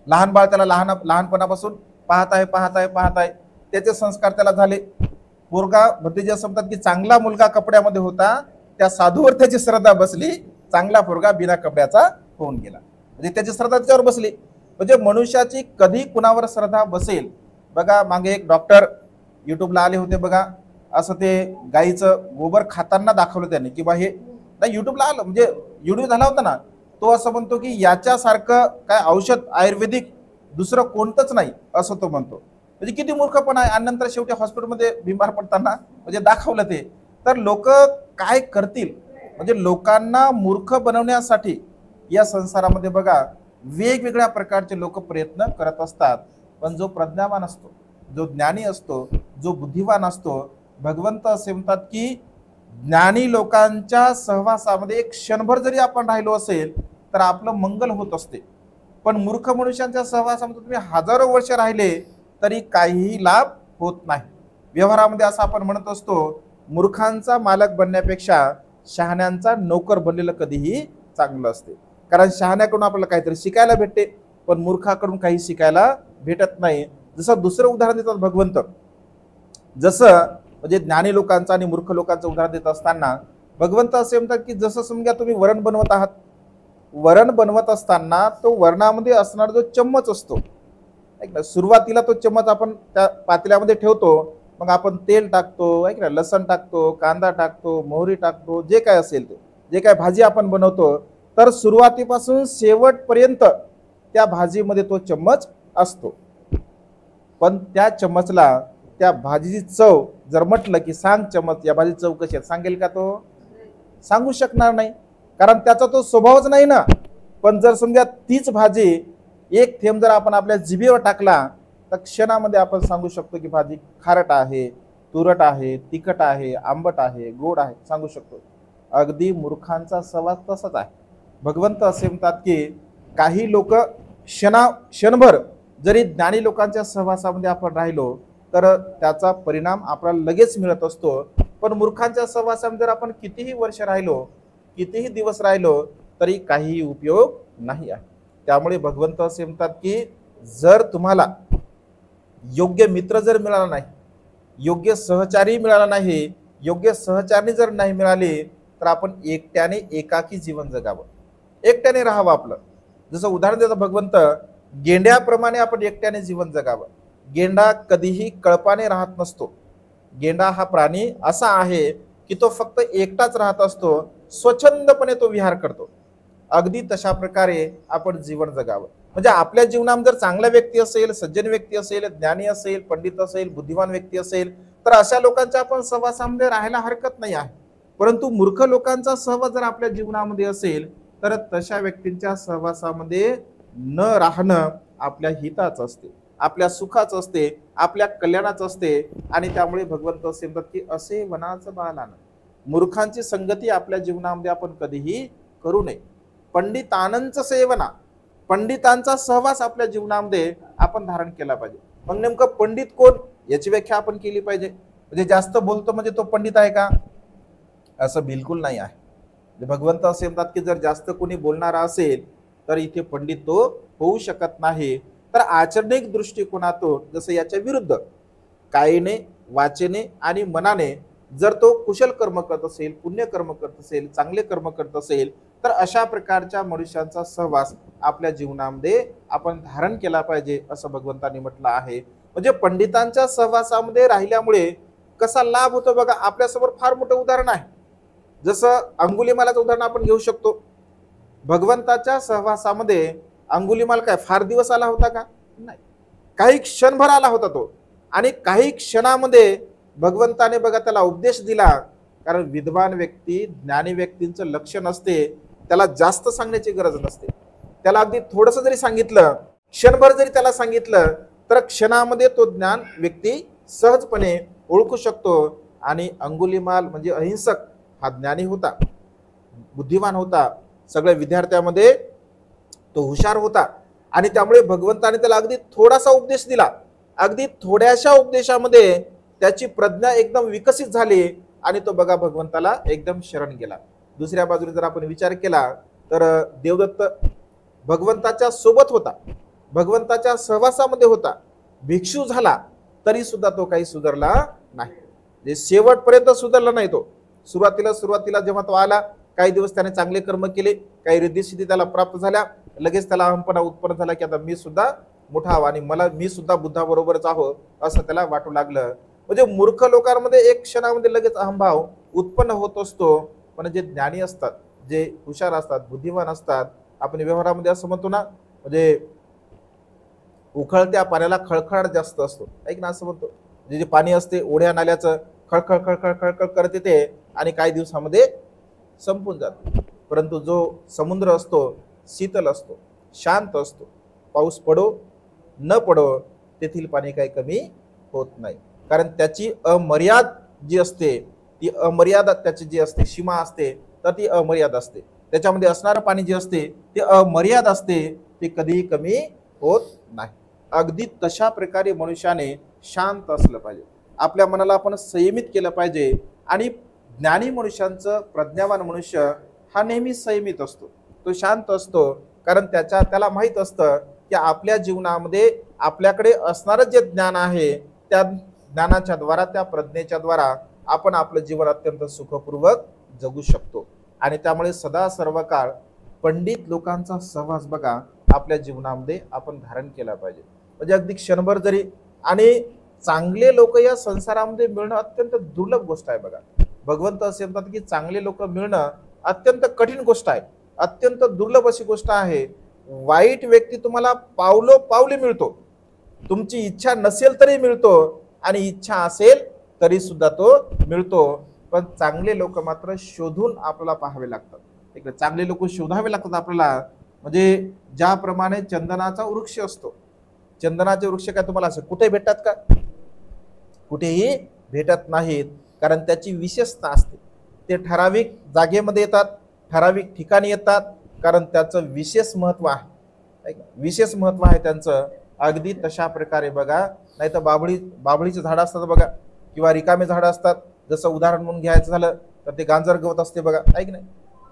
लहान बाळ त्याला लहानपणापासून पाहत आहे. त्याचे संस्कार त्याला झाले. पोरगा, भंतेजी असं म्हणतात की चांगला मुलगा कपड्यामध्ये होता, त्या साधूवर त्याची श्रद्धा बसली, चांगला पोरगा बिना कपड्याचा होऊन गेला. म्हणजे त्याची श्रद्धा त्याच्यावर बसली. म्हणजे मनुष्याची कधी कुणावर श्रद्धा बसेल. बघा मागे एक डॉक्टर युट्यूबला आले होते बघा, असं ते गाईचं गोबर खाताना दाखवलं त्यांनी की बा हे नाही, युट्यूबला आलं म्हणजे युट्यूब झाला होता ना, तो असं म्हणतो की याच्यासारखं काय औषध आयुर्वेदिक दुसरं कोणतंच नाही असं तो म्हणतो. म्हणजे किती मूर्खपणा आहे. आणि नंतर शेवटी हॉस्पिटलमध्ये बिमार पडताना म्हणजे दाखवलं ते. तर लोक काय करतील, म्हणजे लोकांना मूर्ख बनवण्यासाठी या संसारामध्ये बघा वेगवेगळ्या प्रकारचे लोक प्रयत्न करत असतात. पण जो प्रज्ञावान असतो, जो ज्ञानी असतो, जो बुद्धिवान असतो, भगवंत असे म्हणतात की ज्ञानी लोकांच्या सहवासामध्ये एक क्षणभर जरी आपण राहिलो असेल तर आपलं मंगल होत असते. पण मूर्ख मनुष्यांच्या सहवासामध्ये तुम्ही हजारो वर्ष राहिले तरी काहीही लाभ होत नाही. व्यवहारामध्ये असं आपण म्हणत असतो, मूर्खांचा मालक बनण्यापेक्षा शहाण्यांचा नोकर बनलेलं कधीही चांगलं असते. कारण शहाण्याकडून आपल्याला काहीतरी शिकायला भेटते, पण मूर्खाकडून काही शिकायला भेटत नाही. जसं दुसरं उदाहरण देतात भगवंत, जसं म्हणजे ज्ञानी लोकांचं आणि मूर्ख लोकांचं उदाहरण देत असताना भगवंत असे म्हणतात की जसं समजा तुम्ही वरण बनवत आहात, वरण बनवत असताना तो वरणामध्ये असणारा जो चम्मच असतो, सुरुवातीला तो चम्मच आपण त्या पातेल्यामध्ये ठेवतो, मग आपण तेल टाकतो, लसण टाकतो, कांदा टाकतो, मोहरी टाकतो, जे काय असेल ते, जे काय भाजी आपण बनवतो, तर सुरुवातीपासून शेवटपर्यंत त्या भाजीमध्ये तो चम्मच असतो. पण त्या चम्मचला त्या भाजीची चव जर म्हटलं की सांग चम्मच या भाजी चव कशी आहे, सांगेल का? तो सांगू शकणार नाही, कारण त्याचा तो स्वभावच नाही ना. पण जर समजा तीच भाजी एक थेंब जर आपण आपल्या जिभेवर टाकला तर क्षणामध्ये आपण सांगू शकतो की भाजी खारट आहे, तुरट आहे, तिखट आहे, आंबट आहे, गोड आहे, सांगू शकतो. अगदी मूर्खांचा सहवास तसाच आहे. भगवंत असे म्हणतात की काही लोक क्षणभर जरी ज्ञानी लोकांच्या सहवासामध्ये आपण राहिलो तर त्याचा परिणाम आपल्याला लगेच मिळत असतो. पण मूर्खांच्या सहवासामध्ये जर आपण कितीही वर्ष राहिलो, कितीही दिवस राहिलो तरी काहीही उपयोग नाही आहे. त्यामुळे भगवंत असे म्हणतात की जर तुम्हाला योग्य मित्र जर मिळाला नाही, योग्य सहचारी मिळाला नाही, योग्य सहचारी जर नाही मिळाले तर आपण एकट्याने एकाकी जीवन जगावं, एकट्याने राहावं आपलं. जसं उदाहरण देतं भगवंत, गेंड्याप्रमाणे आपण एकट्याने जीवन जगावं. गेंडा कधीही कळपाने राहत नसतो. गेंडा हा प्राणी असा आहे की तो फक्त एकटाच राहत असतो, स्वच्छंदपणे तो विहार करतो. अगदी तशा प्रकारे आपण जीवन जगावं. म्हणजे आपल्या जीवनात जर चांगला व्यक्ती असेल, सज्जन व्यक्ती असेल, ज्ञानी असेल, पंडित असेल, बुद्धिमान व्यक्ती असेल तर अशा लोकांच्या आपण सहवासामध्ये राहायला हरकत नाही आहे. परंतु मूर्ख लोकांचा सहवास जर आपल्या जीवनामध्ये असेल तर तशा व्यक्तींच्या सहवासामध्ये न राहणं आपल्या हिताचं असते, आपल्या सुखाचं असते, आपल्या कल्याणाचं असते. आणि त्यामुळे भगवंत असे म्हणतात की असे वनाचं बालान, मूर्खांची संगती आपल्या जीवनामध्ये आपण कधीही करू नये. पंडितांचं सेवना, पंडितांचा सहवास आपल्या जीवनामध्ये आपण धारण केला पाहिजे. मग नेमकं पंडित कोण याची व्याख्या आपण केली पाहिजे. म्हणजे जास्त बोलतो म्हणजे तो पंडित आहे का? असं बिलकुल नाही आहे. भगवंत असे म्हणतात की जर जास्त कोणी बोलणारा असेल तर इथे पंडित तो होऊ शकत नाही. तर आचरणिक दृष्टिकोनातून जसं याच्या विरुद्ध कायेने, वाचेने आणि मनाने जर तो कुशल कर्म करत असेल, पुण्य कर्म करत असेल, चांगले कर्म करत असेल, तर अशा प्रकारच्या मनुष्यांचा सहवास आपल्या जीवनामध्ये आपण धारण केला पाहिजे असं भगवंतांनी म्हटलं आहे. म्हणजे पंडितांच्या सहवासामध्ये राहिल्यामुळे कसा लाभ होतो बघा. आपल्यासमोर फार मोठं उदाहरण आहे. जसं अंगुलीमालाचं उदाहरण आपण घेऊ शकतो. भगवंताच्या सहवासामध्ये अंगुलीमाल काय फार दिवस आला होता का? नाही, काही क्षणभर आला होता तो. आणि काही क्षणामध्ये भगवंताने बघा त्याला उपदेश दिला. कारण विद्वान व्यक्ती, ज्ञानी व्यक्तींचं लक्ष नसते, त्याला जास्त सांगण्याची गरज नसते. त्याला अगदी थोडंसं जरी सांगितलं, क्षणभर जरी त्याला सांगितलं, तर क्षणामध्ये तो ज्ञान व्यक्ती सहजपणे ओळखू शकतो. आणि अंगुलीमाल म्हणजे अहिंसक हा ज्ञानी होता, बुद्धिमान होता, सगळ्या विद्यार्थ्यामध्ये तो हुशार होता. आणि त्यामुळे भगवंताने त्याला अगदी थोडासा उपदेश दिला. अगदी थोड्याशा उपदेशामध्ये त्याची प्रज्ञा एकदम विकसित झाली आणि तो बघा भगवंताला एकदम शरण गेला. दुसऱ्या बाजूने जर आपण विचार केला तर देवदत्त भगवंताच्या सोबत होता, भगवंताच्या सहवासामध्ये होता, भिक्षू झाला, तरी सुद्धा तो काही सुधारला नाही. जे शेवटपर्यंत सुधारला नाही तो. सुरुवातीला जेव्हा तो आला, काही दिवस त्याने चांगले कर्म केले, काही रिद्धिसिद्धी त्याला प्राप्त झाल्या, लगेच त्याला अहंपणा उत्पन्न झाला की आता मी सुद्धा मोठा हवा आणि मी सुद्धा बुद्धाबरोबरच आहो असं त्याला वाटू लागलं. म्हणजे मूर्ख लोकांमध्ये एक क्षणामध्ये लगेच अहंभाव उत्पन्न होत असतो. पण जे ज्ञानी असतात, जे हुशार असतात, बुद्धिमान असतात, आपण व्यवहारामध्ये असं म्हणतो ना, म्हणजे उखळत्या पाण्याला खळखळ जास्त असतो, ऐक ना, असं म्हणतो. जे पाणी असते ओढ्या नाल्याचं खळखळ खळखळ खळखळ करत येते आणि काही दिवसामध्ये संपून जातो. परंतु जो समुद्र असतो शीतल असतो, शांत असतो, पाऊस पडो न पडो तेथील पाणी काही कमी होत नाही. कारण त्याची अमर्याद जी असते, ती अमर्याद त्याची जी असते सीमा असते, तर ती अमर्याद असते. त्याच्यामध्ये असणारं पाणी जे असते ते अमर्याद असते, ते कधीही कमी होत नाही. अगदी तशा प्रकारे मनुष्याने शांत असलं पाहिजे. आपल्या मनाला आपण संयमित केलं पाहिजे. आणि ज्ञानी मनुष्यांचं, प्रज्ञावान मनुष्य हा नेहमी संयमित असतो, तो शांत असतो. कारण त्याला माहित असतं की आपल्या जीवनामध्ये आपल्याकडे असणारं जे ज्ञान आहे त्या ज्ञानाच्या द्वारा, त्या प्रज्ञेच्या द्वारा आपण आपलं जीवन अत्यंत सुखपूर्वक जगू शकतो. आणि त्यामुळे सदा सर्व काळ पंडित लोकांचा सहवास बघा आपल्या जीवनामध्ये आपण धारण केला पाहिजे. म्हणजे अगदी क्षणभर जरी. आणि चांगले लोक या संसारामध्ये मिळणं अत्यंत दुर्लभ गोष्ट आहे बघा. भगवंत असे म्हणतात की चांगले लोक मिळणं अत्यंत कठीण गोष्ट आहे, अत्यंत दुर्लभ अशी गोष्ट आहे. वाईट व्यक्ती तुम्हाला पावली मिळतो, तुमची इच्छा नसेल तरी मिळतो आणि इच्छा असेल तरी सुद्धा तो मिळतो. पण चांगले लोक मात्र शोधून आपल्याला पाहावे लागतात. इकडे चांगले लोक शोधावे लागतात आपल्याला. म्हणजे ज्याप्रमाणे चंदनाचा वृक्ष असतो, चंदनाचे वृक्ष काय तुम्हाला असं कुठे भेटतात का? कुठेही भेटत नाहीत. कारण त्याची विशेषता असते. ते ठराविक जागेमध्ये येतात, ठराविक ठिकाणी येतात, कारण त्याचं विशेष महत्व आहे, विशेष महत्व आहे त्यांचं. अगदी तशा प्रकारे बघा. नाही तर बाभळीचे झाडं असतात बघा, किंवा रिकामे झाडं असतात. जसं उदाहरण म्हणून घ्यायचं झालं तर ते गांजर गवत असते बघा, ऐक नाही.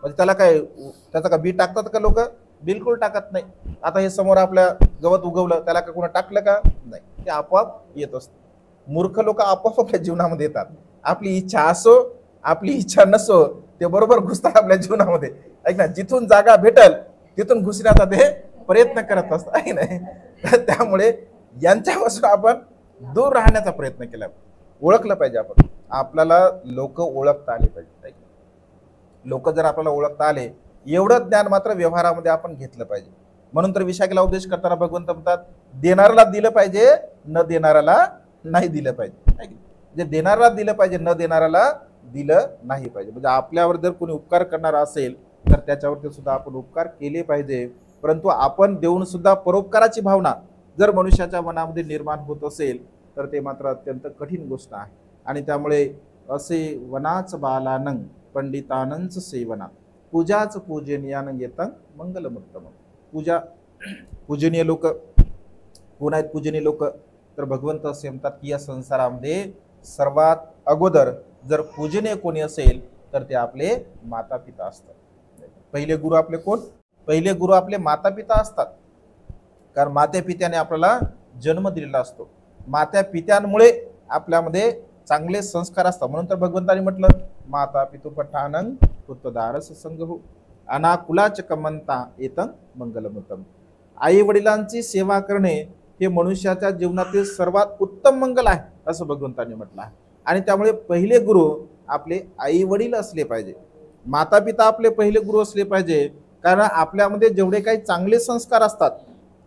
म्हणजे त्याला काय, त्याचं का बी टाकतात का लोक? बिलकुल टाकत नाही. आता हे समोर आपल्या गवत उगवलं, त्याला का कोणा टाकलं का? नाही, ते आपोआप येत असतं. मूर्ख लोक आपोआप आपल्या जीवनामध्ये येतात. आपली इच्छा असो, आपली इच्छा नसो, ते बरोबर घुसतात आपल्या जीवनामध्ये, ऐक ना. जिथून जागा भेटल तिथून घुसण्याचा ते प्रयत्न करत असतात, ऐक नाही. त्यामुळे यांच्यापासून आपण दूर राहण्याचा प्रयत्न केला, ओळखलं पाहिजे आपण. आपल्याला लोक ओळखता आले पाहिजे. लोक जर आपल्याला ओळखता आले, एवढं ज्ञान मात्र व्यवहारामध्ये आपण घेतलं पाहिजे. म्हणून तर विशाखेला उपदेश करताना भगवंत म्हणतात, देणाऱ्याला दिलं पाहिजे, न देणाऱ्याला नाही दिलं पाहिजे. जे देणाऱ्याला दिलं पाहिजे, न देणाऱ्याला दिलं नाही पाहिजे. म्हणजे आपल्यावर जर कोणी उपकार करणारा असेल तर त्याच्यावरती सुद्धा आपण उपकार केले पाहिजे. परंतु आपण देऊन सुद्धा परोपकाराची भावना जर मनुष्याच्या मनामध्ये निर्माण होत असेल तर ते मात्र अत्यंत कठीण गोष्ट आहे. आणि त्यामुळे असे वनाच बालानंग पंडितानंच सेवना, पूजाच पूजनीयानं येतं मंगलमुत्तम. पूजनीय लोक कोण आहेत? पूजनीय लोक तर भगवंत असे म्हणतात की या संसारामध्ये सर्वात अगोदर जर पूजनीय कोणी असेल तर ते आपले माता पिता असतात. पहिले गुरु आपले कोण? पहिले गुरु आपले माता पिता असतात, कारण माता पित्याने आपल्याला जन्म दिलेला असतो. माता पित्यांमुळे आपल्यामध्ये चांगले संस्कार असतात. म्हणून तर भगवंतांनी म्हटलं माता पितु पठानं पुत्रदारस संगहु अनाकुलाच कमंता एतं मंगलमतम. आई वडिलांची सेवा करणे हे मनुष्याच्या जीवनातील सर्वात उत्तम मंगल आहे असं भगवंतांनी म्हटलं आहे. आणि त्यामुळे पहिले गुरु आपले आई वडील असले पाहिजे, माता पिता आपले पहिले गुरु असले पाहिजे. कारण आपल्यामध्ये जेवढे काही चांगले संस्कार असतात,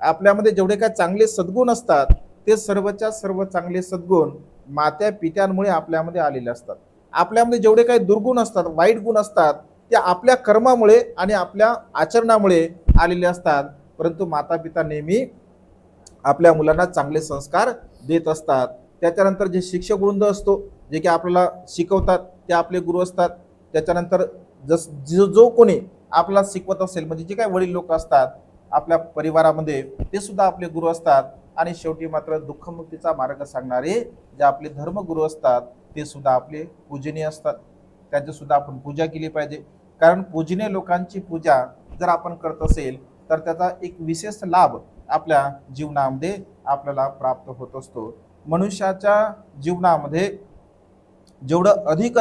आपल्यामध्ये जेवढे काही चांगले सद्गुण असतात, ते सर्वच्या सर्व चांगले सद्गुण मात्या पित्यांमुळे आपल्यामध्ये आलेले असतात. आपल्यामध्ये जेवढे काही दुर्गुण असतात, वाईट गुण असतात, ते आपल्या कर्मामुळे आणि आपल्या आचरणामुळे आलेले असतात. परंतु माता पिता नेहमी आपल्या मुलांना चांगले संस्कार देत असतात. त्याच्यानंतर जे शिक्षक वृंद असतो, जे की आपल्याला शिकवतात, ते आपले गुरु असतात. त्याच्यानंतर जो कोणी आपल्याला शिकवत असेल, म्हणजे जे काही वडील लोक असतात आपल्या परिवारामध्ये, ते सुद्धा आपले गुरु असतात. आणि शेवटी मात्र दुःखमुक्तीचा मार्ग सांगणारे जे आपले धर्मगुरू असतात, ते सुद्धा आपले पूजनीय असतात. त्यांची सुद्धा आपण पूजा केली पाहिजे. कारण पूजनीय लोकांची पूजा जर आपण करत असेल तर त्याचा एक विशेष लाभ आपल्या जीवनामध्ये आपल्याला प्राप्त होत असतो. मनुष्याच्या जीवनामध्ये जेवढं अधिक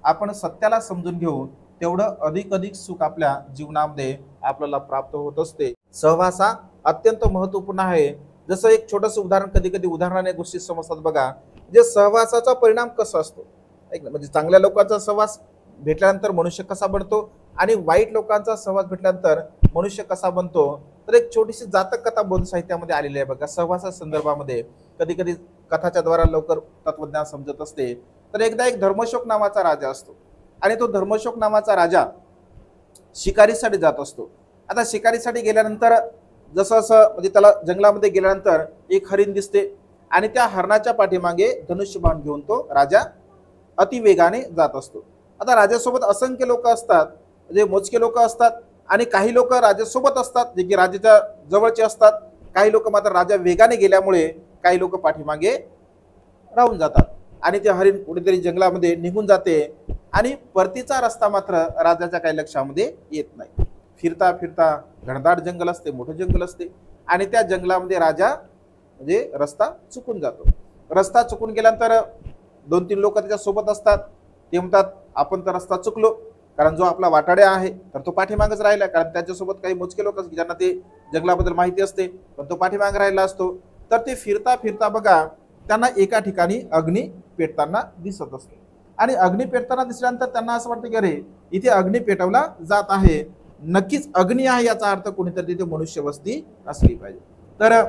आपण सत्याला समजून घेऊ, तेवढं अधिक सुख आपल्या जीवनामध्ये आपल्याला प्राप्त होत असते. सहवास हा अत्यंत महत्त्वपूर्ण आहे. जसं एक छोटंसं उदाहरण, कधी कधी उदाहरणाने गोष्टी समजतात बघा. जे सहवासाचा परिणाम कसा असतो, म्हणजे चांगल्या लोकांचा सहवास भेटल्यानंतर मनुष्य कसा बनतो आणि वाईट लोकांचा सहवास भेटल्यानंतर मनुष्य कसा बनतो, तर एक छोटीशी जातक कथा बौद्ध साहित्यामध्ये आलेली आहे बघा. सहवासा संदर्भामध्ये कधी कधी कथाच्या द्वारा लवकर तत्वज्ञान समजत असते. तर एकदा एक धर्मशोक नावाचा राजा असतो आणि तो धर्मशोक नावाचा राजा शिकारीसाठी जात असतो. आता शिकारीसाठी गेल्यानंतर जसं म्हणजे त्याला जंगलामध्ये गेल्यानंतर एक हरिण दिसते आणि त्या हरणाच्या पाठीमागे धनुष्यबाण घेऊन तो राजा अतिवेगाने जात असतो. आता राजासोबत असंख्य लोक असतात, जे मोजके लोक असतात, आणि काही लोक राजासोबत असतात जे की राजाच्या जवळचे असतात. काही लोक मात्र राजा वेगाने गेल्यामुळे काही लोक पाठीमागे राहून जातात आणि ते हरिण कुठेतरी जंगलामध्ये निघून जाते आणि परतीचा रस्ता मात्र राजाच्या काही लक्षामध्ये येत नाही. फिरता फिरता घनदाट जंगल असते, मोठं जंगल असते, आणि त्या जंगलामध्ये राजा म्हणजे रस्ता चुकून जातो. रस्ता चुकून गेल्यानंतर 2-3 लोक त्याच्या सोबत असतात. ते म्हणतात आपण तर रस्ता चुकलो, कारण जो आपला वाटाड्या आहे तर तो पाठीमागच राहिला, कारण त्याच्यासोबत काही मोजके लोक असतात ज्यांना ते जंगलाबद्दल माहिती असते, पण तो पाठीमाग राहिला असतो. तर ते फिरता फिरता बघा त्यांना एका ठिकाणी अग्नी पेटताना दिसत असतो. आणि अग्नी पेटताना दिसल्यानंतर त्यांना असं वाटतं की अरे इथे अग्नी पेटवला जात आहे, नक्कीच अग्नी आहे, याचा अर्थ कोणीतरी तिथे मनुष्य वस्ती असली पाहिजे. तर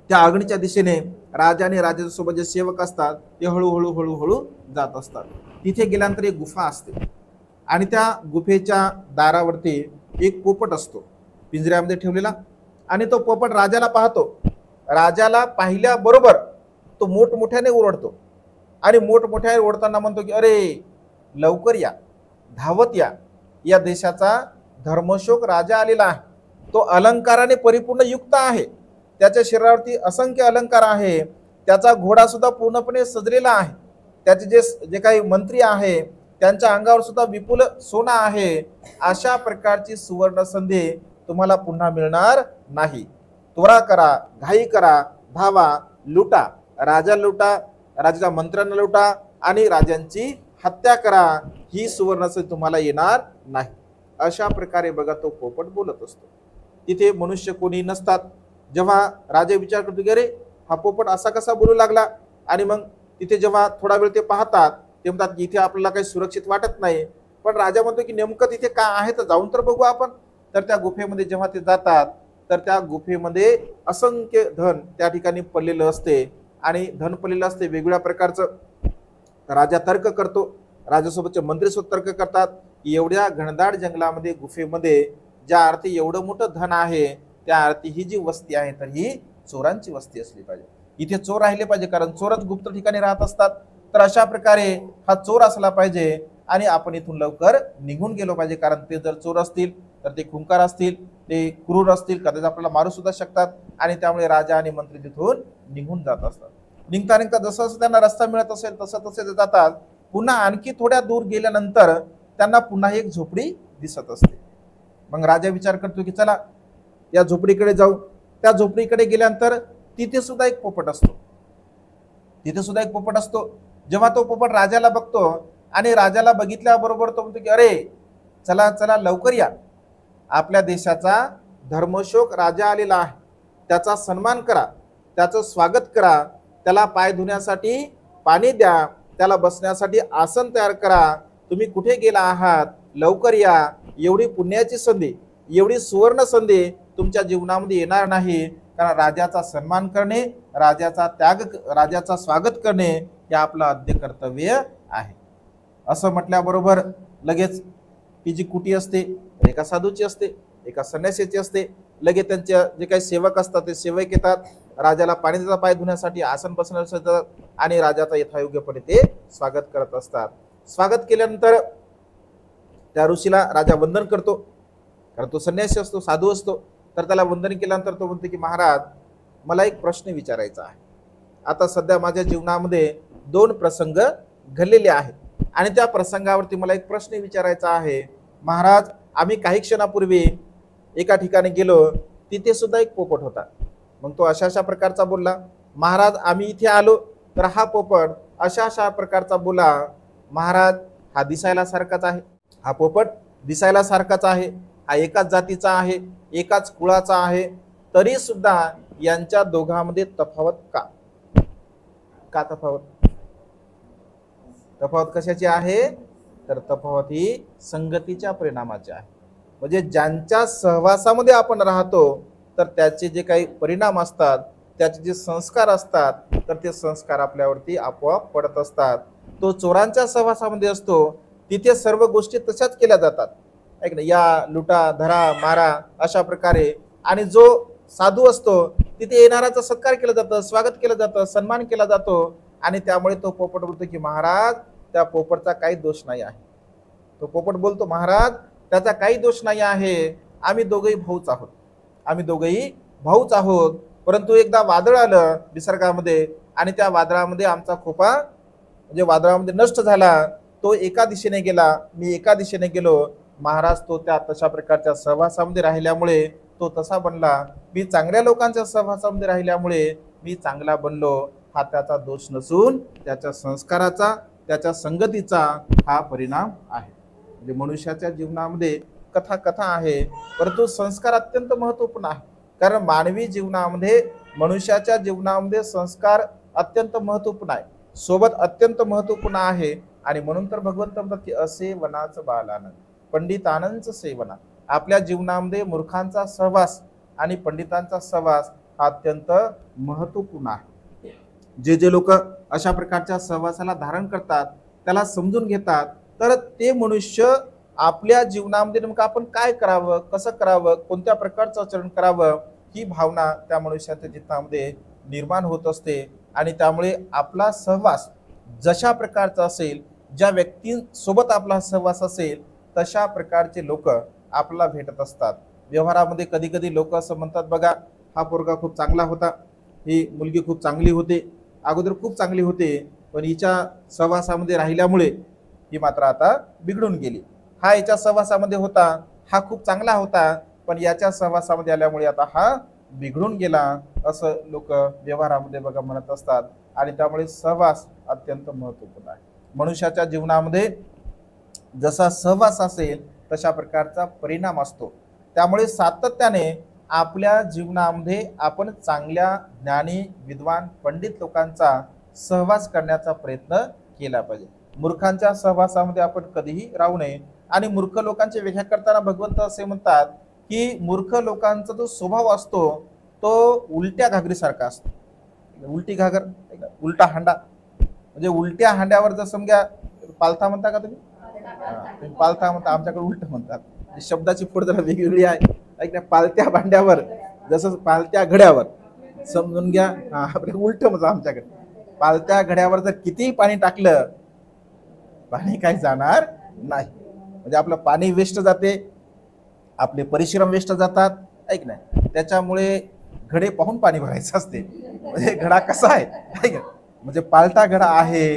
त्या अग्नीच्या दिशेने राजा आणि राजासोबत जे सेवक असतात ते हळूहळू जात असतात. तिथे गेल्यानंतर एक गुफा असते आणि त्या गुफेच्या दारावरती एक पोपट असतो पिंजऱ्यामध्ये ठेवलेला, आणि तो पोपट राजाला पाहतो. राजाला पाहिल्याबरोबर तो मोठमोठ्याने ओरडतो आणि मोठमोठ्याने ओरडताना म्हणतो की अरे लवकर या, धावत या, या देशाचा धर्मशोक राजा आलेला आहे. तो अलंकाराने परिपूर्ण युक्त आहे, त्याच्या शरीरावरती असंख्य अलंकार आहे, त्याचा घोडा सुद्धा पूर्णपणे सजलेला आहे, त्याचे जे काही मंत्री आहे त्यांच्या अंगावर सुद्धा विपुल सोना आहे. अशा प्रकारची सुवर्ण संधी तुम्हाला पुन्हा मिळणार नाही. त्वरा करा, घाई करा, धावा, लुटा, राजा लुटा, राजाच्या मंत्र्यांना लुटा आणि राजांची हत्या करा, ही सुवर्ण संधी तुम्हाला येणार नाही. अशा प्रकारे बघा तो पोपट बोलत असतो. तिथे मनुष्य कोणी नसतात. जेव्हा राजा विचार करतो की अरे हा पोपट असा कसा बोलू लागला, आणि मग तिथे जेव्हा थोडा वेळ ते पाहतात ते म्हणतात की इथे आपल्याला काही सुरक्षित वाटत नाही. पण राजा म्हणतो की नेमकं तिथे काय आहे तर जाऊन तर बघू आपण. तर त्या गुफेमध्ये जेव्हा ते जातात तर त्या गुफेमध्ये असंख्य धन त्या ठिकाणी पडलेलं असते आणि धन पडलेलं असते वेगवेगळ्या प्रकारचं. राजा तर्क करतो, राजासोबतचे मंत्री सुद्धा तर्क करतात की एवढ्या घनदाट जंगलामध्ये गुफेमध्ये ज्या अर्थी एवढं मोठं धन आहे त्या अर्थी ही जी वस्ती आहे तर ही चोरांची वस्ती असली पाहिजे, इथे चोर राहिले पाहिजे, कारण चोरच गुप्त ठिकाणी राहत असतात. तर अशा प्रकारे हा चोर असला पाहिजे आणि आपण इथून लवकर निघून गेलो पाहिजे, कारण ते जर चोर असतील तर ते खुंकार असतील, ते क्रूर असतील, कदाचित आपल्याला मारू सुद्धा शकतात, आणि त्यामुळे राजा आणि मंत्री तिथून निघून जात असतात. निघता जसं जसं त्यांना रस्ता मिळत असेल तसं तसे जातात. पुन्हा आणखी थोड्या दूर गेल्यानंतर त्यांना पुन्हा एक झोपडी दिसत असते. मग राजा विचार करतो की चला या झोपडीकडे जाऊ. त्या झोपडीकडे गेल्यानंतर तिथे सुद्धा एक पोपट असतो. जेव्हा तो पोपट राजाला बघतो आणि राजाला बघितल्याबरोबर तो म्हणतो की अरे चला चला लवकर या, आपल्या देशाचा धर्मशोक राजा आलेला आहे, त्याचा सन्मान करा, त्याचं स्वागत करा, त्याला पाय धुण्यासाठी पाणी द्या, त्याला बसण्यासाठी आसन तयार करा, तुम्ही कुठे गेला आहात, लवकर या. एवढी पुण्याची संधी, एवढी सुवर्ण संधी तुमच्या जीवनामध्ये येणार नाही. कारण राजाचा सन्मान करणे, राजाचा स्वागत करणे हे आपलं आद्य कर्तव्य आहे. असं म्हटल्याबरोबर लगेच ती जी कुटी असते एका साधूची असते, एका संन्यासीची असते. लगेच त्यांचे जे काही सेवक असतात ते सेवक येतात, राजाला पाणी देतात, पाय धुण्यासाठी आसन बसण्यासाठी, आणि राजाचा यथायोग्यपणे ते स्वागत करत असतात. स्वागत केल्यानंतर त्या ऋषीला राजा वंदन करतो, कारण तो संन्यासी असतो, साधू असतो. तर त्याला वंदन केल्यानंतर तो म्हणतो की महाराज, मला एक प्रश्न विचारायचा आहे. आता सध्या माझ्या जीवनामध्ये 2 प्रसंग घडलेले आहेत आणि त्या प्रसंगावरती मला एक प्रश्न विचारायचा आहे. महाराज, आम्ही काही क्षणापूर्वी एका ठिकाणी गेलो, तिथे सुद्धा एक पोपट होता. मग तो अशा प्रकारचा बोलला. महाराज, आम्ही इथे आलो तर हा पोपट अशा प्रकारचा बोला. महाराज, हा दिसायला सारखाच आहे, हा पोपट दिसायला सारखाच आहे, हा एकाच जातीचा आहे, एकाच कुळाचा आहे, तरी सुद्धा यांच्या दोघांमध्ये तफावत का तफावत कशाची आहे? तर तफावत ही संगतीच्या परिणामाची आहे. म्हणजे ज्यांच्या सहवासामध्ये आपण राहतो तर त्याचे जे काही परिणाम असतात, त्याचे जे संस्कार असतात, तर ते संस्कार आपल्यावरती आपोआप पडत असतात. तो चोरांच्या सहवासामध्ये असतो, तिथे सर्व गोष्टी तशाच केल्या जातात, ऐक ना, या लुटा धरा मारा अशा प्रकारे. आणि जो साधू असतो तिथे येणाराचा सत्कार केला जातं, स्वागत केलं जातं, सन्मान केला जातो. आणि त्यामुळे तो पोपट बोलतो की महाराज, त्या पोपटचा काही दोष नाही आहे. तो पोपट बोलतो, महाराज, त्याचा काही दोष नाही आहे, आम्ही दोघेही भाऊच आहोत. परंतु एकदा वादळ आलं निसर्गामध्ये आणि त्या वादळामध्ये आमचा खोपा म्हणजे वादळामध्ये नष्ट झाला. तो एका दिशेने गेला, मी एका दिशेने गेलो. महाराज, तो त्या तशा प्रकारच्या सहवासामध्ये राहिल्यामुळे तो तसा बनला. मी चांगल्या लोकांच्या सहवासामध्ये राहिल्यामुळे मी चांगला बनलो. हा त्याचा दोष नसून त्याच्या संस्काराचा, त्याच्या संगतीचा हा परिणाम आहे. म्हणजे मनुष्याच्या जीवनामध्ये कथा आहे, परंतु संस्कार अत्यंत महत्त्वपूर्ण आहे. कारण मानवी जीवनामध्ये, मनुष्याच्या जीवनामध्ये संस्कार अत्यंत महत्त्वपूर्ण आहे, सोबत अत्यंत महत्त्वपूर्ण आहे. आणि म्हणून तर भगवंत म्हणतात की असे वनाचं बालानंद पंडितानंच सेवना. आपल्या जीवनामध्ये मूर्खांचा सहवास आणि पंडितांचा सहवास हा अत्यंत महत्त्वपूर्ण आहे. जे लोक अशा प्रकारच्या सहवासाला धारण करतात, त्याला समजून घेतात, तर ते मनुष्य आपल्या जीवनामध्ये नेमकं आपण काय करावं, कसं करावं, कोणत्या प्रकारचं आचरण करावं, ही भावना त्या मनुष्याच्या चित्तामध्ये निर्माण होत असते. आणि त्यामुळे आपला सहवास जशा प्रकारचा असेल, ज्या व्यक्तींसोबत आपला सहवास असेल, तशा प्रकारचे लोक आपल्याला भेटत असतात. व्यवहारामध्ये कधी कधी लोक असं म्हणतात, बघा, हा पोरगा खूप चांगला होता, ही मुलगी खूप चांगली होते, अगोदर खूप चांगली होते, पण हिच्या सहवासामध्ये राहिल्यामुळे ही मात्र आता बिघडून गेली. हा याच्या सहवासामध्ये होता, हा खूप चांगला होता, पण याच्या सहवासामध्ये आल्यामुळे आता हा बिघडून गेला, असं लोक व्यवहारामध्ये बघा म्हणत असतात. आणि त्यामुळे सहवास अत्यंत महत्त्वपूर्ण आहे. मनुष्याच्या जीवनामध्ये जसा सहवास असेल तशा प्रकारचा परिणाम असतो. त्यामुळे सातत्याने आपल्या जीवनामध्ये आपण चांगल्या ज्ञानी, विद्वान, पंडित लोकांचा सहवास करण्याचा प्रयत्न केला पाहिजे. मूर्खांच्या सहवासामध्ये आपण कधीही राहू नये. आणि मूर्ख लोकांची व्याख्या करताना भगवंत असे म्हणतात की मूर्ख लोकांचा जो स्वभाव असतो तो उलट्या घागरीसारखा असतो. उलटी घागर, उलटा हांडा, म्हणजे उलट्या हांड्यावर जर समजा पालथा म्हणता का तुम्ही? तुम्ही पालथा म्हणता, आमच्याकडे उलट म्हणतात. शब्दाची फोड जरा वेगवेगळी आहे. पालत्या भांड्यावर, जसं पालत्या घड्यावर, समजून घ्या, आपल्याला उलट म्हणतात आमच्याकडे. पालत्या घड्यावर जर कितीही पाणी टाकलं, पाणी काही जाणार नाही. म्हणजे आपलं पाणी वेस्ट जाते, आपले परिश्रम वेस्ट जातात, ऐक नाही. त्याच्यामुळे घडे पाहून पाणी भरायचं असते. म्हणजे घडा कसा आहे, ऐक, म्हणजे पालटा घडा आहे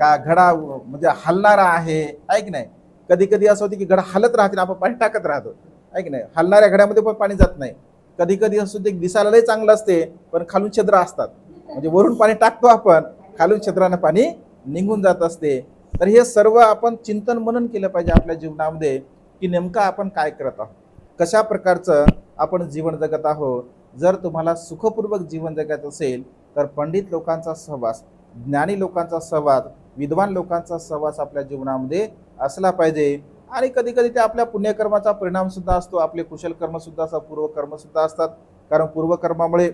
का घडा म्हणजे हलणारा आहे, ऐक नाही. कधी कधी असं होतं की घडा हलत राहते, आपण पाणी टाकत राहतो. आहे की नाही. हलणाऱ्या घड्यामध्ये पण पाणी जात नाही. कधी कधी असं ते दिसायला लय चांगलं असते पण खालून छिद्र असतात, म्हणजे वरून पाणी टाकतो आपण, खालून छिद्रानं पाणी निघून जात असते. तर हे सर्व आपण चिंतन मनन केलं पाहिजे आपल्या जीवनामध्ये की नेमकं आपण काय करत आहोत, कशा प्रकारचं आपण जीवन जगत आहोत. जर तुम्हाला सुखपूर्वक जीवन जगायचं असेल तर पंडित लोकांचा सहवास, ज्ञानी लोकांचा सहवास, विद्वान लोकांचा सहवास आपल्या जीवनामध्ये असला पाहिजे. आणि कधी कधी ते आपल्या पुण्यकर्माचा परिणाम सुद्धा असतो, आपले कुशल कर्म सुद्धा असतात, पूर्वकर्म सुद्धा असतात. कारण पूर्वकर्मामुळे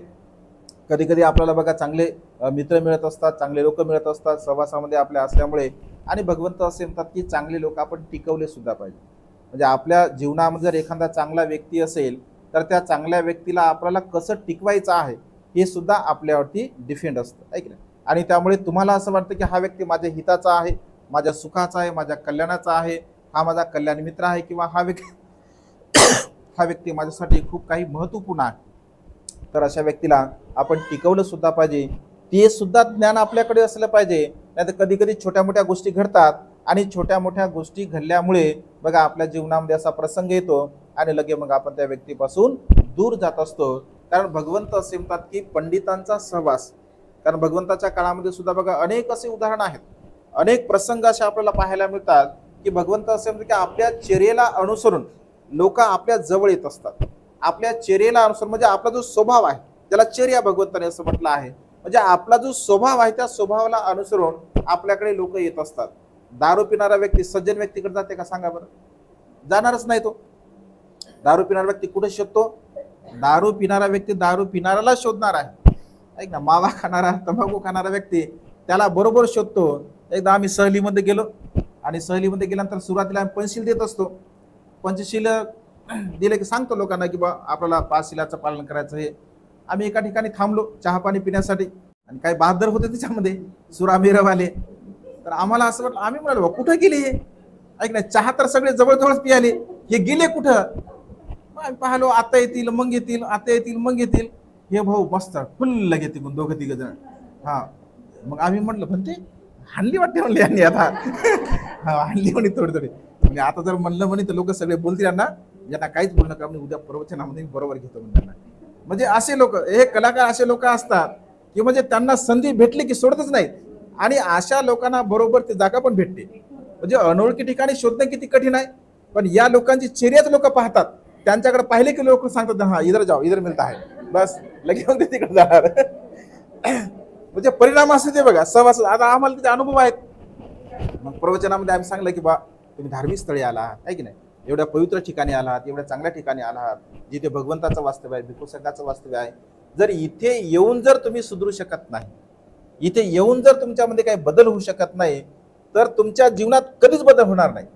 कधी कधी आपल्याला बघा चांगले मित्र मिळत असतात, चांगले लोक मिळत असतात सहवासामध्ये आपल्या असल्यामुळे. आणि भगवंत असे म्हणतात की चांगले लोक आपण टिकवले सुद्धा पाहिजे. म्हणजे आपल्या जीवनामध्ये जर एखादा चांगला व्यक्ती असेल तर त्या चांगल्या व्यक्तीला आपल्याला कसं टिकवायचं आहे हे सुद्धा आपल्यावरती डिपेंड असतं, ऐक ना. आणि त्यामुळे तुम्हाला असं वाटतं की हा व्यक्ती माझ्या हिताचा आहे, माझ्या सुखाचा आहे, माझ्या कल्याणाचा आहे, हा माझा कल्याण मित्र आहे, किंवा हा व्यक्ती माझ्यासाठी खूप काही महत्त्वपूर्ण आहे, तर अशा व्यक्तीला आपण टिकवलं सुद्धा पाहिजे. ते सुद्धा ज्ञान आपल्याकडे असलं पाहिजे. नाही तर कधी कधी छोट्या मोठ्या गोष्टी घडतात आणि छोट्या मोठ्या गोष्टी घडल्यामुळे बघा आपल्या जीवनामध्ये असा प्रसंग येतो आणि लगे मग आपण त्या व्यक्तीपासून दूर जात असतो. कारण भगवंत असे म्हणतात की पंडितांचा सहवास, कारण भगवंताच्या काळामध्ये सुद्धा बघा अनेक असे उदाहरण आहेत, अनेक प्रसंग असे आपल्याला पाहायला मिळतात की भगवंत असे म्हणतात की आपल्या चेहऱ्याला अनुसरून लोक आपल्या जवळ येत असतात. आपल्या चेहऱ्याला अनुसरून म्हणजे आपला जो स्वभाव आहे त्याला चर्या भगवंताने असं म्हटलं आहे. म्हणजे आपला जो स्वभाव आहे त्या स्वभावाला अनुसरून आपल्याकडे लोक येत असतात. दारू पिणारा व्यक्ती सज्जन व्यक्तीकडे जाते का सांगा बरं? जाणारच नाही. तो दारू पिणारा व्यक्ती कुठे शोधतो? दारू पिणारा व्यक्ती दारू पिणाऱ्याला शोधणार आहे, ऐक ना. मावा खाणारा, तंबाखू खाणारा व्यक्ती त्याला बरोबर शोधतो. एकदा आम्ही सहलीमध्ये गेलो आणि सहलीमध्ये गेल्यानंतर सुरुवातीला आम्ही पंचशील देत असतो. पंचशील दिले की सांगतो लोकांना की बा आपल्याला 5 शिलाचं पालन करायचं. हे आम्ही एका ठिकाणी थांबलो चहा पाणी पिण्यासाठी आणि काही बहादर होते त्याच्यामध्ये सुरामिरवाले. तर आम्हाला असं वाटलं, आम्ही म्हणालो कुठं गेले हे, ऐक ना. चहा तर सगळे जवळजवळच पियाले, हे गेले कुठं? मग पाहिलो आता येतील मग येतील, आता येतील मग येतील. हे भाऊ मस्त फुल्ल घेते पण दोघं तिघ जण. हा मग आम्ही म्हटलं पण ते हाणली वाटते म्हणले यांनी आता. हा हाणली म्हणे थोडी थोडी. म्हणजे आता जर म्हणलं म्हणे तर लोक सगळे बोलतील यांना काहीच बोलणं का उद्या प्रवचनामध्ये बरोबर घेतो म्हणजे त्यांना. म्हणजे असे लोक, हे कलाकार असे लोक असतात की म्हणजे त्यांना संधी भेटली की सोडतच नाहीत. आणि अशा लोकांना बरोबर ते जागा पण भेटते. म्हणजे अनोळखी ठिकाणी शोधणं किती कठीण आहे, पण या लोकांची चेहऱ्याच लोक पाहतात. त्यांच्याकडे पाहिले की लोक सांगतात हा इधर जाओ, इधर मिळता आहे, बस लगेच ते तिकडे जाणार. म्हणजे परिणाम असते बघा सहवास. आता आम्हाला त्याचे अनुभव आहेत. मग प्रवचनामध्ये आम्ही सांगलं की बा तुम्ही धार्मिक स्थळी आलात, आहे की नाही, एवढ्या पवित्र ठिकाणी आलात, एवढ्या चांगल्या ठिकाणी आलात जिथे भगवंताचं वास्तव्य आहे, भिक्खू संघाचं वास्तव्य आहे. जर इथे येऊन जर तुम्ही सुधरू शकत नाही, इथे येऊन जर तुमच्यामध्ये काही बदल होऊ शकत नाही, तर तुमच्या जीवनात कधीच बदल होणार नाही,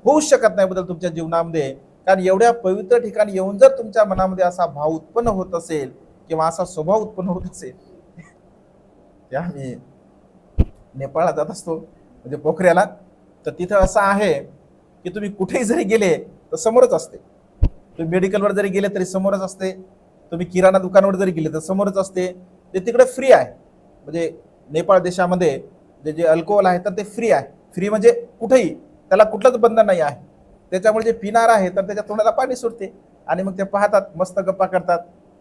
होऊच शकत नाही बदल तुमच्या जीवनामध्ये. कारण एवढ्या पवित्र ठिकाणी येऊन जर तुमच्या मनामध्ये असा भाव उत्पन्न होत असेल किंवा असा स्वभाव उत्पन्न होत असेल. त्या मी नेपाळला जात असतो म्हणजे पोखऱ्याला, तर तिथं असं आहे की तुम्ही कुठेही जरी गेले तर समोरच असते. तुम्ही मेडिकलवर जरी गेले तरी समोरच असते, तुम्ही किराणा दुकानावर जरी गेले तर समोरच असते. ते तिकडे फ्री आहे. म्हणजे नेपाळ देशामध्ये जे अल्कोहोल आहे तर ते फ्री आहे. फ्री म्हणजे कुठेही त्याला कुठलंच बंधन नाही आहे. त्याच्यामुळे जे पिणार आहे तर त्याच्या तोंडाला पाणी सुटते आणि मग ते पाहतात, मस्त गप्पा करतात.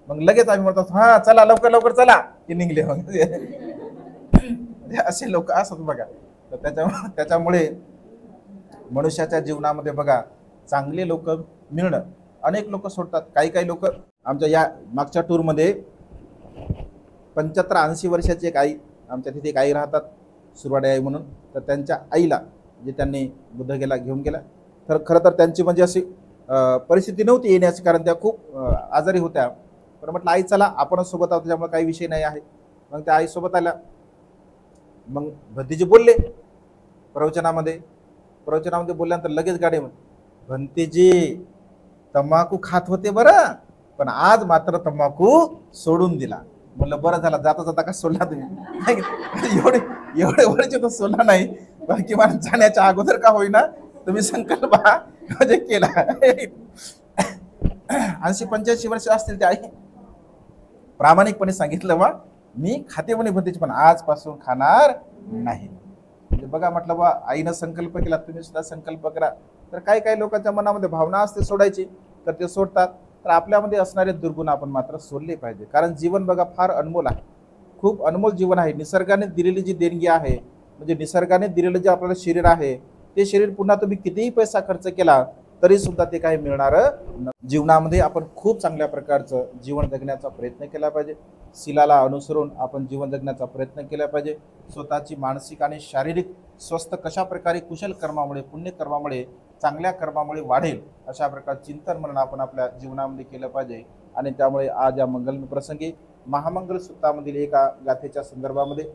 मग लगेच आम्ही म्हणतो हा चला लवकर लवकर चला की निघले. मग असे लोक असतात बघा. तर त्याच्यामुळे मनुष्याच्या जीवनामध्ये बघा चांगले लोक मिळणं, अनेक लोक सोडतात. काही लोक आमच्या या मागच्या टूरमध्ये 75-80 वर्षाची एक आई, आमच्या तिथे एक आई राहतात सुरवाडे आई म्हणून. तर त्यांच्या आईला जे त्यांनी बुद्धगेला घेऊन गेला, तर खरं तर त्यांची म्हणजे अशी परिस्थिती नव्हती येण्याची, कारण त्या खूप आजारी होत्या. पण म्हटलं आई चला आपण सोबत आहोत त्याच्यामुळे काही विषय नाही आहे. मग त्या आई सोबत आल्या. मग भंतीजी बोलले प्रवचनामध्ये बोलल्यानंतर लगेच गाडी भंतीजी तंबाखू खात होते बरं, पण आज मात्र तंबाखू सोडून दिला. म्हणलं बरं झालं, जाता जाता का सोडला तुम्ही? एवढे वर्ष तर सोडला नाही, पण किमान जाण्याच्या अगोदर का होईना तुम्ही संकल्प म्हणजे केला. 80-85 वर्ष असतील त्या आई प्रामाणिकपणे सांगितलं बा मी खाते म्हणे भंतीची, पण आजपासून खाणार नाही. म्हणजे बघा म्हटलं बा आईनं संकल्प केला, तुम्ही सुद्धा संकल्प करा. तर काही लोकांच्या मनामध्ये भावना असते सोडायची, तर ते सोडतात. तर आपल्यामध्ये असणारे दुर्गुण आपण मात्र सोडले पाहिजे, कारण जीवन बघा फार अनमोल आहे, खूप अनमोल जीवन आहे. निसर्गाने दिलेली जी देणगी आहे, म्हणजे निसर्गाने दिलेलं जे आपल्याला शरीर आहे, ते शरीर पुन्हा तुम्ही कितीही पैसा खर्च केला तरी सुद्धा ते काही मिळणार जीवनामध्ये आपण खूप चांगल्या प्रकारचं जीवन जगण्याचा प्रयत्न केला पाहिजे. शिलाला अनुसरून आपण जीवन जगण्याचा प्रयत्न केला पाहिजे. स्वतःची मानसिक आणि शारीरिक स्वस्थ कशा प्रकारे कुशल कर्मामुळे, पुण्यकर्मामुळे, चांगल्या कर्मामुळे वाढेल, अशा प्रकारचे चिंतन म्हणून आपण आपल्या जीवनामध्ये केलं पाहिजे. आणि त्यामुळे आज या मंगलमय प्रसंगी महामंगल सूक्तामधील एका गाथेच्या संदर्भामध्ये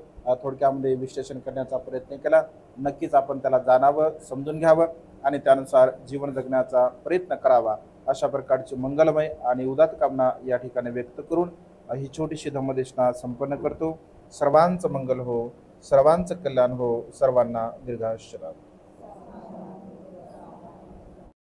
थोडक्यामध्ये विश्लेषण करण्याचा प्रयत्न केला. नक्कीच आपण त्याला जाणावं, समजून घ्यावं आणि त्यानुसार जीवन जगण्याचा प्रयत्न करावा, अशा प्रकारची मंगलमय आणि उदात्त कामना या ठिकाणी व्यक्त करून ही छोटीशी धम्मदेशना संपन्न करतो. सर्वांचं मंगल हो, सर्वांचं कल्याण हो, सर्वांना दीर्घायुष्य लाभो.